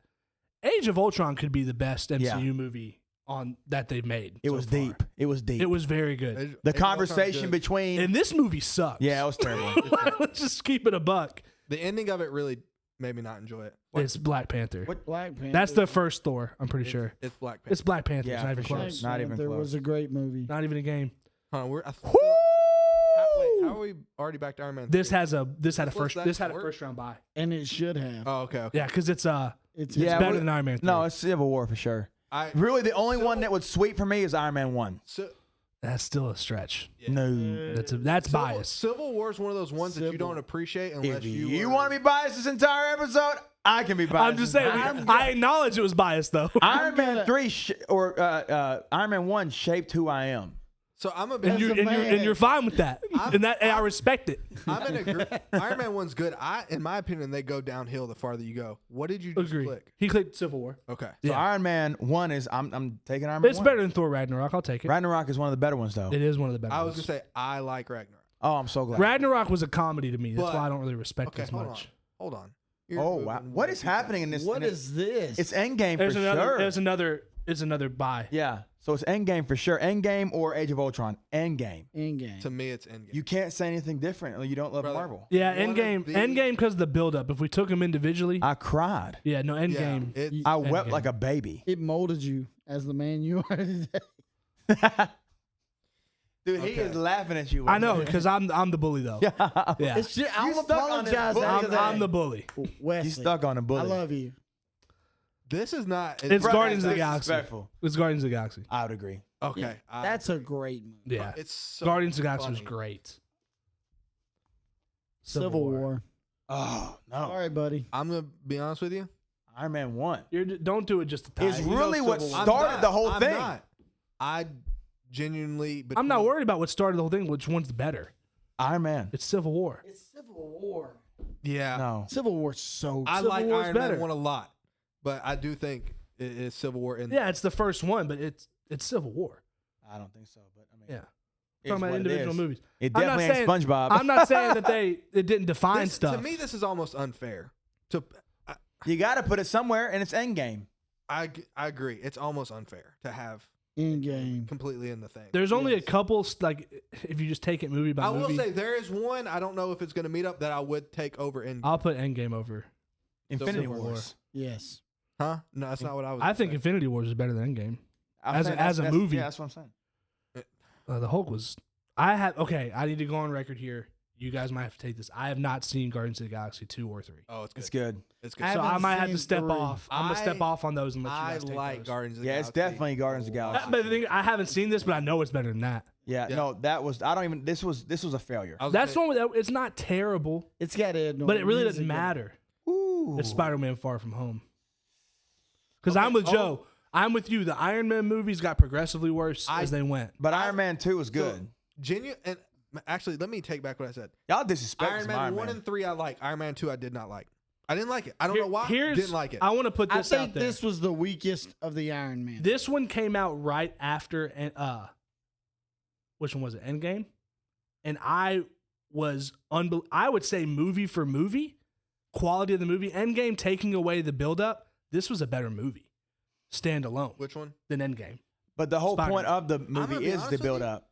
Age of Ultron could be the best MCU movie on that they've made. It so was far. deep. It was deep. It was very good. Age- the Age of Ultron's conversation good. between. And this movie sucks. Yeah, it was terrible. Let's just keep it a buck. The ending of it really made me not enjoy it. It's Black Panther. Black Panther. That's the first Thor, I'm pretty sure. It's Black Panther. It's Black Panther. Yeah, it's not even for sure. close. Not even Panther close. was a great movie. Not even a game. Hold on, how are we already back to Iron Man? This 3? had a What's first that this had a for? first round bye. And it should have. Oh, okay. Yeah, because it's It's Yeah, better we- than Iron Man 3. No, it's Civil War for sure. Really, the only one that would sweep for me is Iron Man 1. So, that's still a stretch. No. That's bias. Civil War is one of those ones that you Civil. don't appreciate unless If you you want to be biased this entire episode, I can be biased. I'm just saying. I acknowledge it was biased though. Iron Man 3 Iron Man 1 shaped who I am. So I'm a and bit. you're fine with that, and I respect it. I'm in agreement. Iron Man 1's good. In my opinion, they go downhill the farther you go. What did you just Agree. click? He clicked Civil War. Okay. So Yeah. Iron Man 1 is I'm taking Iron Man It's 1. better than Thor Ragnarok. I'll take it. Ragnarok is one of the better ones though. It is one of the better. I was ones. gonna say I like Ragnarok. Oh, I'm so glad. Ragnarok was a comedy to me. That's But- why I don't really respect Okay, it as hold much. on. Hold on. You're Oh moving wow. way What is too happening in this? What in is this? It's Endgame for There's another. sure. There's another buy. Yeah. So it's Endgame for sure. Endgame or Age of Ultron. Endgame. Endgame. fast. To me, it's Endgame. You can't say anything different. You don't love Brother. Marvel. Yeah, One of Endgame. the- Endgame because of the buildup. If we took them individually, I cried. yeah, no Endgame. it, I wept Endgame. like a baby. It molded you as the man you are today. Dude, he Okay. is laughing at you. I know because I'm the bully though. Yeah. Yeah, It's just, I'll stuck on this apologize book. after that. I'm the bully. Wesley, He's stuck on a bully. I love you. this is not. It's Bro, Guardians of the that's Galaxy. disrespectful. It's Guardians of the Galaxy. I would agree. Okay, That's a great movie. Yeah. it's so Guardians of the Galaxy was funny. great. Civil War. Oh no, All right, buddy. I'm gonna be honest with you. Iron Man 1. Don't do it just to tie. It's it. really what Civil War. started the whole I'm thing. not. I genuinely. I'm not between- worried about what started the whole thing. Which one's better? Iron Man. It's Civil War. It's Civil War. Yeah, No. Civil War's so I Civil like War's Iron better. Man 1 a lot, but I do think it is Civil War. In Yeah, it's the first one, but it's Civil War. I don't think so, but I mean, Yeah. it's Talking about what it individual is. movies. It I'm not definitely ain't saying- SpongeBob. I'm not saying that it didn't define This- stuff. To me, this is almost unfair. You got to put it somewhere, and it's Endgame. I agree. It's almost unfair to have in game. completely in the thing. There's only Yes. a couple if you just take it movie by I will movie. say there is one. I don't know if it's going to meet up that I would take over in. I'll put Endgame over. Infinity Civil War. Wars. Yes. Huh? No, that's not what I was. I gonna think say. Infinity Wars is better than Endgame. I'm As a- saying as a that's- movie. Yeah, that's what I'm saying. The Hulk was. I need to go on record here. You guys might have to take this. I have not seen Guardians of the Galaxy 2 or 3. Oh, it's good. It's good. It's good. I So I haven't might have to seen step 3. off. I'm gonna step I- off on those and let you I guys take like those. Guardians of the Yeah, it's Galaxy. definitely Guardians of the Galaxy. But the thing, I haven't seen this, but I know it's better than that. Yeah, Yeah. no, that was. I don't even. This was a failure. I was That's gonna one. It's not terrible, It's got Ed but it really Norton. doesn't matter. Ooh. It's Spider-Man: Far From Home. Because Okay, I'm with oh. Joe. I'm with you. The Iron Man movies got progressively worse as they went. But Iron Man 2 was good. Genuine and actually, let me take back what I said. Y'all disrespect Iron some Man Iron 1 Man. and 3 I like. Iron Man 2 I did not like. I didn't like it. I don't know why. Here's- Didn't like it. I want to put I this think out there. this was the weakest of the Iron Man. This one came out right after, and which one was it? Endgame, and I was I would say movie for movie, quality of the movie. Endgame taking away the buildup. This was a better movie, standalone, Which one? than Endgame. But the whole Spider-Man. point of the gonna movie be is honest the with build you. up.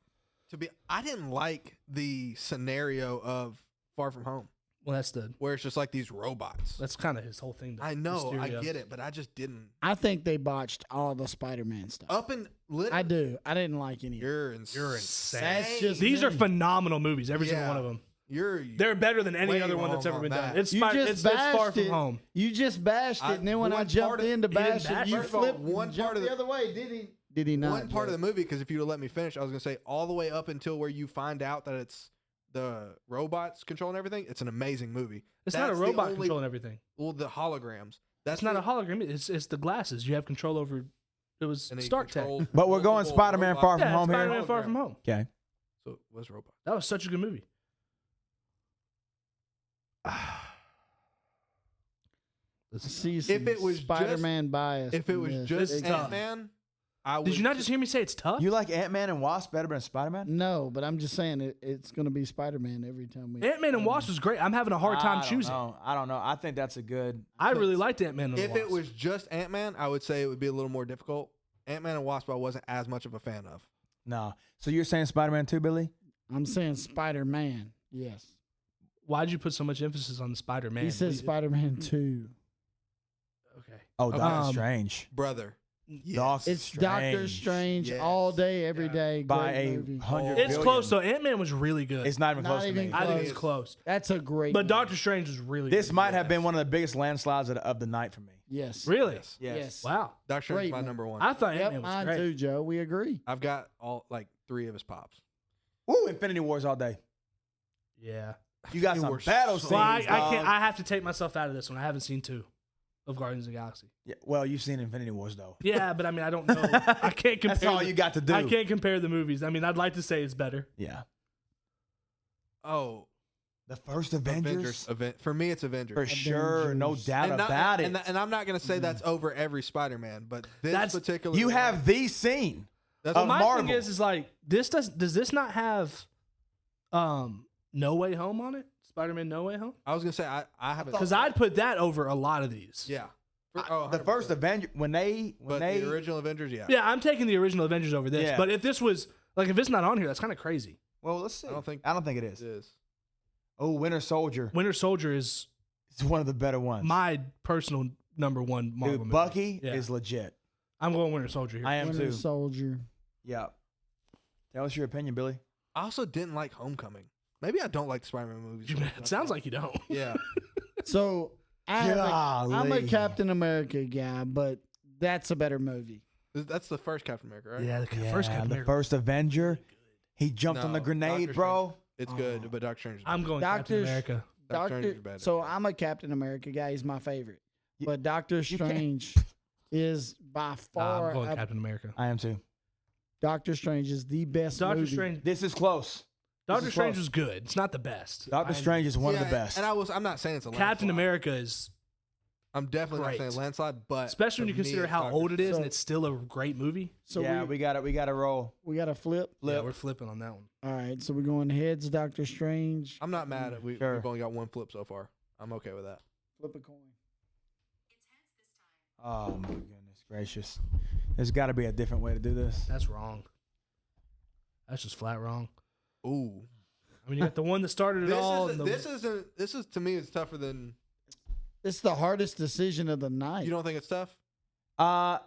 I didn't like the scenario of Far From Home, Well, that's where it's just like these robots. kind of his whole thing. I know, I Mysterio. get it, but I just didn't. I think they botched all the Spider-Man stuff. Up and lit. I do. I didn't like any of it. You're insane. You're insane. That's just These me. are phenomenal movies. Every single Yeah. one of them. They're Better than any way other one that's wrong ever been on done. that. It's You just it's Far bashed From it. Home. You just bashed it, and then when I one part jumped of- in to he didn't bash bash it, you it. First of all, flipped one and part jumped of the the- other way. Did he? Did he not? one part of Joe? the movie, because if you'd have let me finish, I was gonna say all the way up until where you find out that it's the robots controlling everything. It's an amazing movie. It's not a That's the robot only- controlling everything. Well, the holograms. That's That's not the- a hologram. It's the glasses. You have control over. It was and he Stark Tech. controls But we're going multiple Spider-Man Far robots. From Yeah, Home here. Spider-Man Far From Home. Okay. So it was robot. That was such a good movie. See If it was just- Spider-Man bias. If it was Yes. just It's tough. Ant-Man, I would. Did you not just hear me say it's tough? You like Ant-Man and Wasp better than Spider-Man? No, but I'm just saying it's going to be Spider-Man every time we. Ant-Man and Wasp was great. I'm having a hard time choosing. I don't know. I think that's a good. I really liked Ant-Man and If Wasp. it was just Ant-Man, I would say it would be a little more difficult. Ant-Man and Wasp, I wasn't as much of a fan of. No. So you're saying Spider-Man 2, Billy? I'm saying Spider-Man. Yes. Why'd you put so much emphasis on the Spider-Man? He said Spider-Man 2. Okay. Oh, Doctor Um, Strange. Brother. Doctor It's Doctor Strange Yes. all day, every day. By Great a movie. 100 It's billion. close though. Ant-Man was really good. It's not even Not close to even me. I think close. it's close. That's a great. But movie. Doctor Strange was really This good. might have been one of the biggest landslides of the night for me. Yes. Really? Yes. Yes. Wow. Doctor Strange is Great my movie. number one. I thought Yep, Ant-Man was mine great. too, Joe. We agree. I've got all like 3 of his pops. Ooh, Infinity Wars all day. Yeah. You got Infinity some War's battle so scenes. Well, I dog. can't. I have to take myself out of this one. I haven't seen 2 of Guardians of the Galaxy. Yeah, well, you've seen Infinity Wars though. Yeah, but I mean, I don't know. I can't compare. That's all the- you got to do. I can't compare the movies. I mean, I'd like to say it's better. Yeah. Oh, The first Avengers, For me, it's Avengers. for sure, no Avengers. doubt about it. And I'm not going to say that's over every Spider-Man, but this That's- particular You one- have the scene. That's of My Marvel. thing is like this does this not have No Way Home on it? Spider-Man No Way Home? I was going to say I haven't. Because I'd put that over a lot of these. Yeah. The first 100%. Avenger when they the original Avengers, yeah. Yeah, I'm taking the original Avengers over this. Yeah. But if this was like if it's not on here, that's kind of crazy. well, let's see. I don't think it it is. is. Oh, Winter Soldier. Winter Soldier is It's one of the better ones. my personal number one Marvel Dude, movie. Bucky Yeah. is legit. I'm going Winter Soldier here. I am Winter too. Soldier. Yeah. Tell us your opinion, Billy. I also didn't like Homecoming. Maybe I don't like the Spider-Man movies. It sounds like you don't. Yeah. So I'm a Golly. Captain America guy, but that's a better movie. That's the first Captain America, right? Yeah, the Yeah, first Captain the America. first Avenger. He jumped on the No, grenade, Doctor bro. It's good, but Doctor Strange. Is I'm better. going Doctor Captain America. Doctor Strange is Doctor. better. So I'm a Captain America guy. He's my favorite. You- But Doctor you can't- Strange is by far. I'm going Captain America. I am too. Doctor Strange is the best Doctor movie. Strange. This is close. Doctor is Strange close. was good. It's not the best. Doctor Strange is one of Yeah, the best. And I'm not saying it's a Captain landslide. America is, I'm definitely Great. not saying landslide, but especially when you for me, consider it's how Doctor- old it is, So- and it's still a great movie. So yeah, we got it. We got to roll. we got to flip. Yeah, we're flipping on that one. All right, so we're going heads. Doctor Strange. I'm not mad at Sure. we've only got one flip so far. I'm okay with that. Flip a coin. It's heads this time. Oh my goodness gracious! There's got to be a different way to do this. That's wrong. That's just flat wrong. Ooh, I mean, you got the one that started it all. and the- this is to me is tougher than It's the hardest decision of the night. you don't think it's tough. Uh,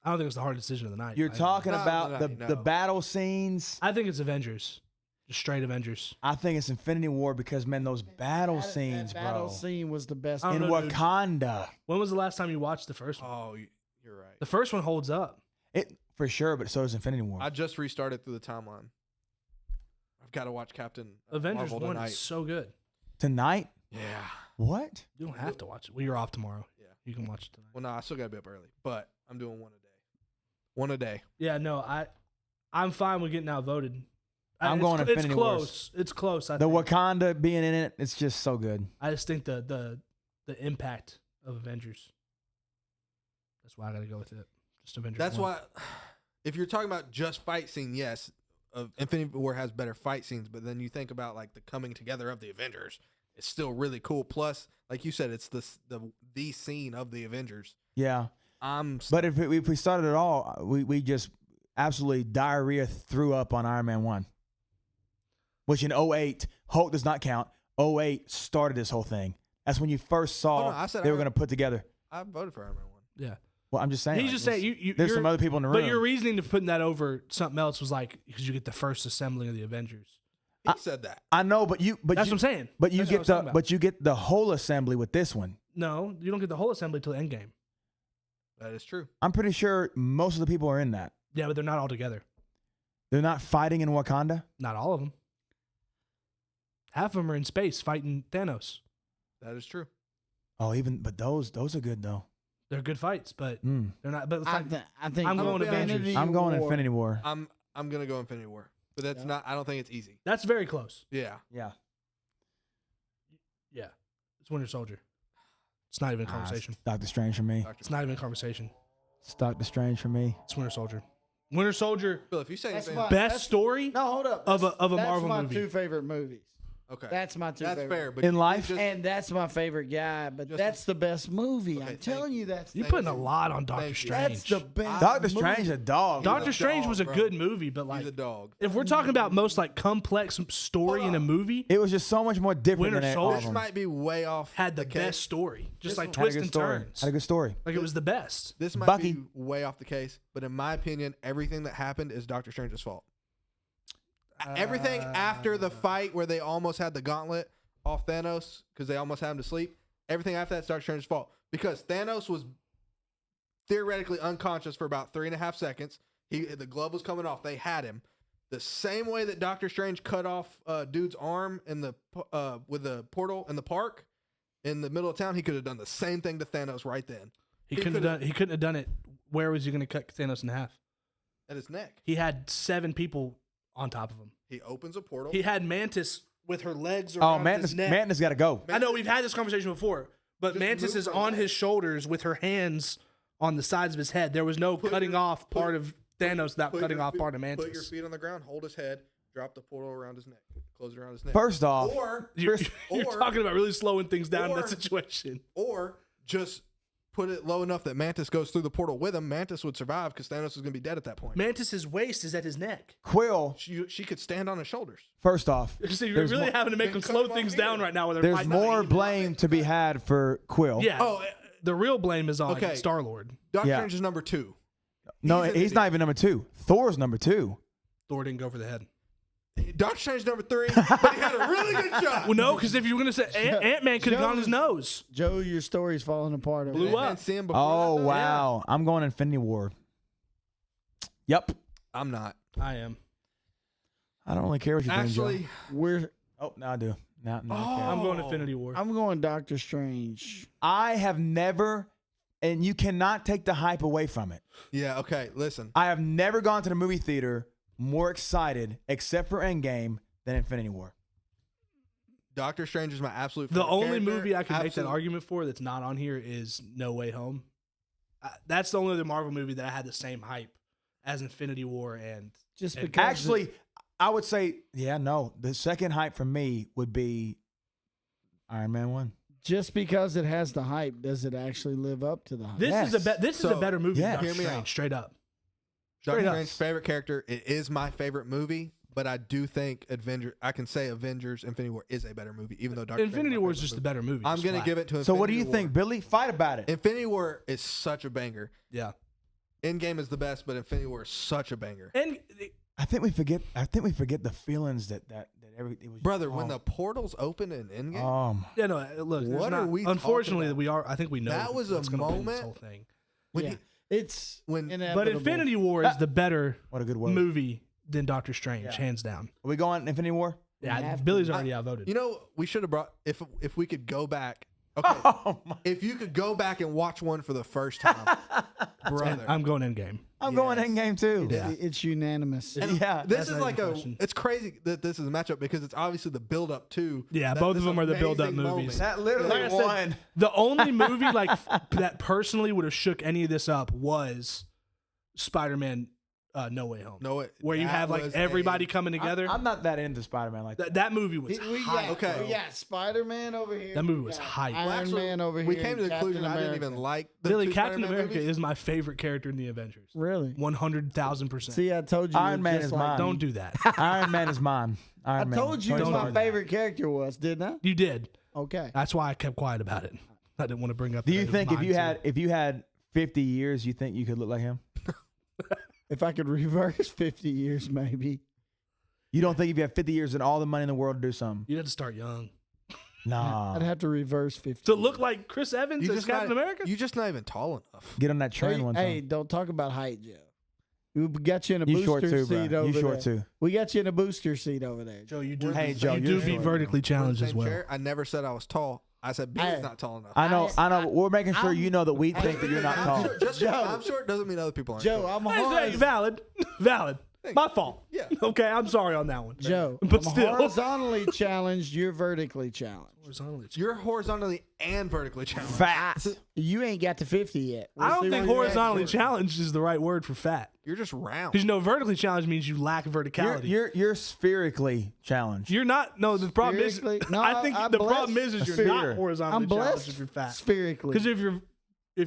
I don't think it's the hard decision of the night. you're talking No, about no, the no. the battle scenes. I think it's Avengers. Just straight Avengers. I think it's Infinity War because man, those battle That- scenes, that battle bro, scene was the best. I in don't know, dude. Wakanda. When was the last time you watched the first one? Oh, you're right. The first one holds up. It for sure, but so does Infinity War. I just restarted through the timeline. I've got to watch Captain Avengers Marvel 1 tonight. is so good. Tonight? Yeah. What? You don't have to watch it. Well, you're off tomorrow. Yeah. You can watch it tonight. Well, no, I still got to be up early, but I'm doing one a day. One a day. Yeah, no, I'm fine with getting outvoted. I'm It's going cl- Infinity It's Wars. close. It's close. I The think. Wakanda being in it, it's just so good. I just think the impact of Avengers. That's why I got to go with it. Just Avengers. That's 1. why, if you're talking about just fight scene, yes, Infinity War has better fight scenes, but then you think about like the coming together of the Avengers, it's still really cool. Plus, like you said, it's the scene of the Avengers. Yeah. I'm But if we started it all, we just absolutely diarrhea threw up on Iron Man 1. Which in 08, Hulk does not count. 08 started this whole thing. That's when you first saw Oh, no, I said they were Iron- going to put together. I voted for Iron Man 1. Yeah. Well, I'm just saying. He's like, just saying there's- you. There's you're- some other people in the room. But your reasoning to putting that over something else was like because you get the first assembling of the Avengers. He said that. I know, but That's what I'm saying. But you That's what I get was talking about. but you get the whole assembly with this one. No, you don't get the whole assembly till Endgame. That is true. I'm pretty sure most of the people are in that. Yeah, but they're not all together. They're not fighting in Wakanda. Not all of them. Half of them are in space fighting Thanos. That is true. Oh, but those are good though. They're good fights, but Mm. they're not. But it's I, like, I think I'm going Infinity Avengers. I'm going War- Infinity War. I'm gonna go Infinity War, but that's Yeah. not. I don't think it's easy. that's very close. Yeah. Yeah. Yeah, it's Winter Soldier. It's not even a Nah, conversation. it's Doctor Strange for me. It's not even a conversation. It's Doctor Strange for me. It's Winter Soldier. Winter Soldier, Bill, if you say That's anything, my- best that's- story. No, hold up. Of a That's Marvel my movie. 2 favorite movies. okay, That's my 2 that's favorite. fair. But In you life? just- And that's my favorite guy, but Just- that's the best movie. Okay, I'm thank telling you. you, that's You're Thank putting a you. lot on Doctor Thank you. Strange. that's the best. Doctor movie. Strange a dog. Doctor He's a Strange dog, was a bro. good movie, but like he's a dog. if we're talking about most like complex story in a movie, It was just so much more different Winter than all Soldier of This them. might be way off. had the case. best story, just This like one- Had a twists good and story. turns. Had a good story. Like it was the best. This might Bucky. be way off the case, but in my opinion, everything that happened is Doctor Strange's fault. Everything after the fight where they almost had the gauntlet off Thanos because they almost had him to sleep, everything after that's Doctor Strange's fault because Thanos was theoretically unconscious for about 3.5 seconds. The glove was coming off. They had him. The same way that Doctor Strange cut off dude's arm in the with the portal in the park in the middle of town, he could have done the same thing to Thanos right then He He couldn't have could've- done. He couldn't have done it. Where was he going to cut Thanos in half? at his neck. He had 7 people on top of him. He opens a portal. He had Mantis with her legs Oh, around Mantis, his neck. Mantis got to go. I know we've had this conversation before, but Just Mantis move is her on leg. his shoulders with her hands on the sides of his head. There was no Put cutting your- off part of Thanos without Put cutting your off feet- part of Put your Mantis. feet on the ground, hold his head, drop the portal around his neck, close it around his neck. First off, or You're, Chris- you're or- talking about really slowing things down in or- that situation. or just put it low enough that Mantis goes through the portal with him. Mantis would survive because Thanos was going to be dead at that point. Mantis's waist is at his neck. Quill. She could stand on his shoulders. First off, So you're There's really more- having to make Then them cut slow him off things here. down right now. Where they're there's fighting. more blame to be had for Quill. Yeah. Oh, the real blame is on Okay. Star Lord. Doctor Yeah. Strange is number 2. No, He's an he's not idiot. even number 2. Thor's number 2. Thor didn't go for the head. Doctor Strange number 3, but he had a really good shot. Well, no, because if you were going to say Ant-Man could have gone his nose. Joe, your story's falling apart. over Blew there. up. And see him before Oh that, though? wow, I'm going Infinity War. Yep. I'm not. I am. I don't really care what you think. Actually, We're. Oh, now I do. Now I care. I'm going Infinity War. I'm going Doctor Strange. I have never, and you cannot take the hype away from it. yeah, okay, listen. I have never gone to the movie theater more excited, except for Endgame, than Infinity War. Doctor Strange is my absolute The favorite only character. movie I can make that Absolute- argument for that's not on here is No Way Home. That's the only other Marvel movie that I had the same hype as Infinity War and Just And because. Actually, I would say, yeah, no. The second hype for me would be Iron Man 1. Just because it has the hype, does it actually live up to the hype? this Yes. is a So, better movie yeah. than Doctor Hear me Strange, out. straight up. Doctor Straight up. Strange's favorite character. It is my favorite movie, but I do think I can say Avengers Infinity War is a better movie, even though Doctor Infinity War is just the better movie. I'm It's going to flat. give it to Infinity So what do you War. think, Billy? Fight about it. Infinity War is such a banger. Yeah. Endgame is the best, but Infinity War is such a banger. And I think we forget the feelings that everything was. Brother, when the portals open in Endgame, yeah, no, look. there's What are not- we talking Unfortunately, about? I think we know That was a what's gonna win this moment. whole thing. when Yeah. he- It's when- But inevitable. Infinity War is the better What a good word. movie than Doctor Strange, Yeah. hands down. Are we going Infinity War? Yeah, have to. Billy's already outvoted. you know, we should have brought if we could go back. Okay, Oh my! if you could go back and watch one for the first time, brother. I'm going Endgame. I'm going Yes. Endgame too. Yeah. It's unanimous. Yeah. This That's is not like even a a. question. It's crazy that this is a matchup because it's obviously the build up to. Yeah, that- both of this them are the build-up amazing movies. moment. That literally Like I said, won. The only movie that personally would have shook any of this up was Spider-Man No Way Home. No, it, Where you that have like was everybody coming together. I'm not that into Spider-Man like that. That movie was We hype. got, Okay. we got Spider-Man over here. That movie we was got hype. Iron Well, actually, Man over here. we came to the Captain conclusion I didn't even America. like the Billy, two Captain Spider-Man America movies. is my favorite character in the Avengers. Really? 100,000%. See, I told you. Iron you're Man just is like mine. me. Don't do that. Iron Man is mine. I Iron Man. told you Tony who my Stark. favorite character was, didn't I? You did. Okay. That's why I kept quiet about it. I didn't want to bring up. Do that you it was think mine, if too. you had 50 years, you think you could look like him? If I could reverse 50 years, maybe. You don't think if you have 50 years and all the money in the world to do something? You had to start young Nah. I'd have to reverse 50. to look like Chris Evans You as just Captain not, America. You're just not even tall enough. Get on that train Hey, one hey, time. don't talk about height, Joe. We got you in a You booster short too, seat bro. over You short there. too. We got you in a booster seat over there. Joe, you do. Hey, be, Joe, you you're do be short. vertically We're in the challenged as same well. chair. I never said I was tall. I said Billy's Hey. not tall enough. I know. I- We're making sure you know that we think that you're not I'm tall. short, just because Joe. I'm short doesn't mean other people aren't. Joe, short. I'm Hey, horizontal. valid, valid. My fault. Yeah. Okay, I'm sorry on that one. Joe, But I'm still. horizontally challenged. You're vertically challenged. You're horizontally and vertically challenged. Fat. You ain't got to 50 yet. We'll I don't see think where you're at. horizontally challenged is the right word for fat. You're just round. Because vertically challenged means you lack verticality. You're spherically challenged. You're not. No, the problem is. Spherically? No, I think I'm the blessed. problem is you're Sphere. not horizontally I'm challenged blessed if you're fat. spherically. Because if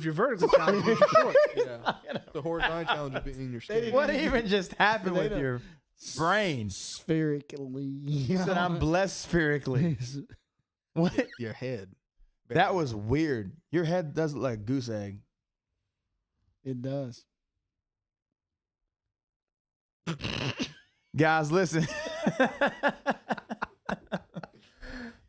you're vertically challenged, you're short. Yeah. The horizontal challenge would be in your skin. What even just happened with your brain? Spherically. You said I'm blessed spherically. What? Your head. That was weird. Your head does look like a goose egg. It does. Guys, listen.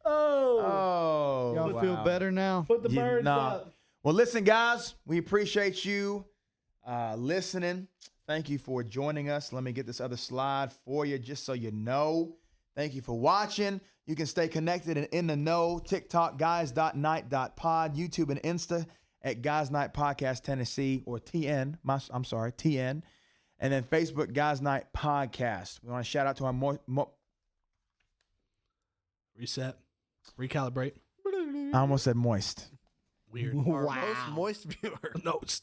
Oh. Y'all feel wow. better now? Put the Yeah, birds nah. up. Well, listen, guys, we appreciate you listening. Thank you for joining us. Let me get this other slide for you just so you know. Thank you for watching. You can stay connected and in the know. TikTok, guys.night.pod, YouTube and Insta at Guys Night Podcast Tennessee, or TN. TN. And then Facebook, Guys Night Podcast. We want to shout out to our Reset. Recalibrate. I almost said moist. Weird. Our Wow. most moist viewer. No, it's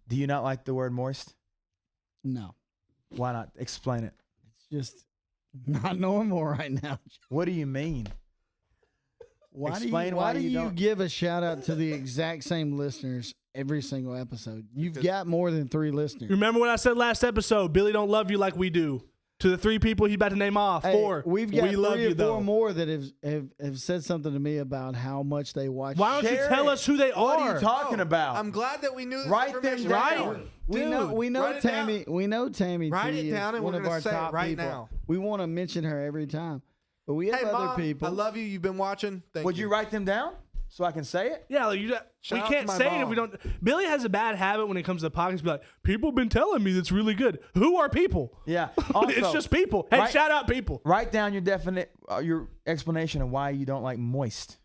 Do you not like the word moist? No. Why not? Explain it. It's just not normal right now. What do you mean? Why Explain do why you you don't- give a shout out to the exact same listeners every single episode? You've got more than 3 listeners. Remember what I said last episode? Billy don't love you like we do. To the 3 people he about to name off. Hey, 4. We've got we love 3 you, or 4 though. more that have said something to me about how much they watch. Why don't you Share tell it. us who they What are? are you talking about? I'm glad that we knew this Write them information. down. Right. We know write it Tammy. down. We know Tammy. Write T it is down and one we're of gonna our say it top right people. now. We want to mention her every time, but we have Hey, other Mom, people. I love you. You've been watching. Thank Would you write them down so I can say it? Yeah, like we Shout out can't to my say it if we mom. don't. Billy has a bad habit when it comes to the podcast. Be like, people have been telling me that's really good. Who are people? Yeah. It's Also, just people. Hey, right- shout out people. Write down your explanation of why you don't like moist.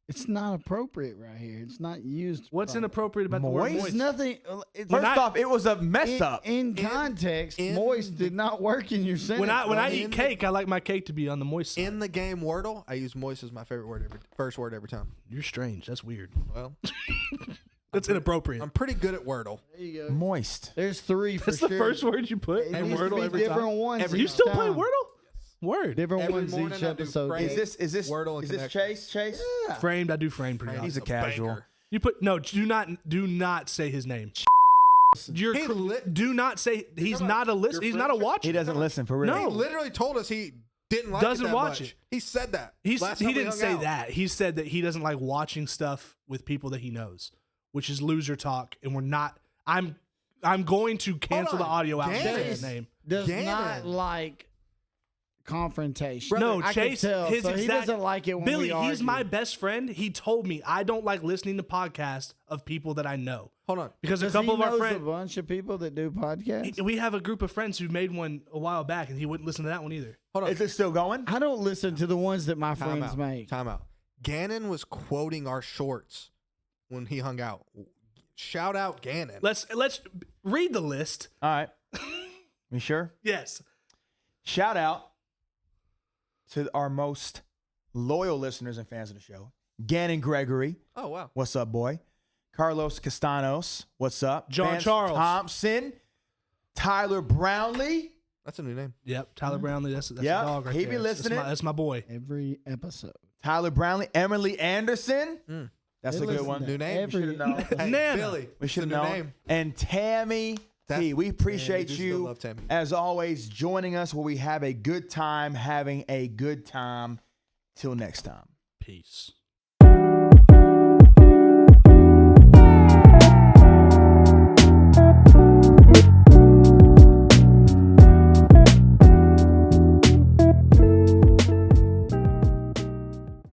It's not appropriate right here. It's not used. What's properly. inappropriate about the word Moist? moist? It's nothing. It's When First I- off, it was a mess up. in context. in- moist did not work in your sentence. When I Well, eat cake, I like my cake to be on the moist side. In the game Wordle, I use moist as my favorite word first word every time. You're strange. That's weird. Well, That's inappropriate. I'm pretty good at Wordle. There you go. Moist. There's 3 for That's sure. the first word you put It in needs to Wordle be every different time. ones. Every You each still play time. Wordle? Word. Different Every ones morning each I do episode. frame. Is this Wordle and is this connection. Chase? Framed. I do frame pretty He's often. a casual. banger. You put no. Do not say his name. You're He lit- do not say he's not a list. your He's not a friendship- watcher. He doesn't listen for real. No. He literally told us he didn't like Doesn't it that watch much. it. He said that. He Last time we didn't hung say out. that. He said that he doesn't like watching stuff with people that he knows, which is loser talk. And we're not. I'm going to cancel the on. audio out and say Gannon. his name. Does Gannon. not like confrontation. No, I Chase. Can tell, His so he exact, doesn't like it when Billy. we He's my argue. best friend. He told me I don't like listening to podcasts of people that I know Hold on. because a Does couple he of our knows friends. a bunch of people that do podcasts. We have a group of friends who made one a while back, and he wouldn't listen to that one either. Hold on. Is it still going? I don't listen to the ones that my Time friends out. make. Time out. Gannon was quoting our shorts when he hung out. Shout out Gannon. Let's read the list. All right. You sure? Yes. Shout out to our most loyal listeners and fans of the show. Gannon Gregory. Oh, wow. What's up, boy? Carlos Castanos. What's up? John Vance Charles. Thompson. Tyler Brownlee. That's a new name. Yep. Tyler Brownlee. That's Yeah, a dog right he there. be That's listening. my, that's my boy. Every episode. Tyler Brownlee. Emily Anderson. Mm. That's They a good listen one. to New name. every We should've known. Hey, Nana. Billy. We should have it's a new known. name. And Tammy That- T. We appreciate we do still you, love Tammy. as always, joining us where we have a good time having a good time. Till next time. Peace.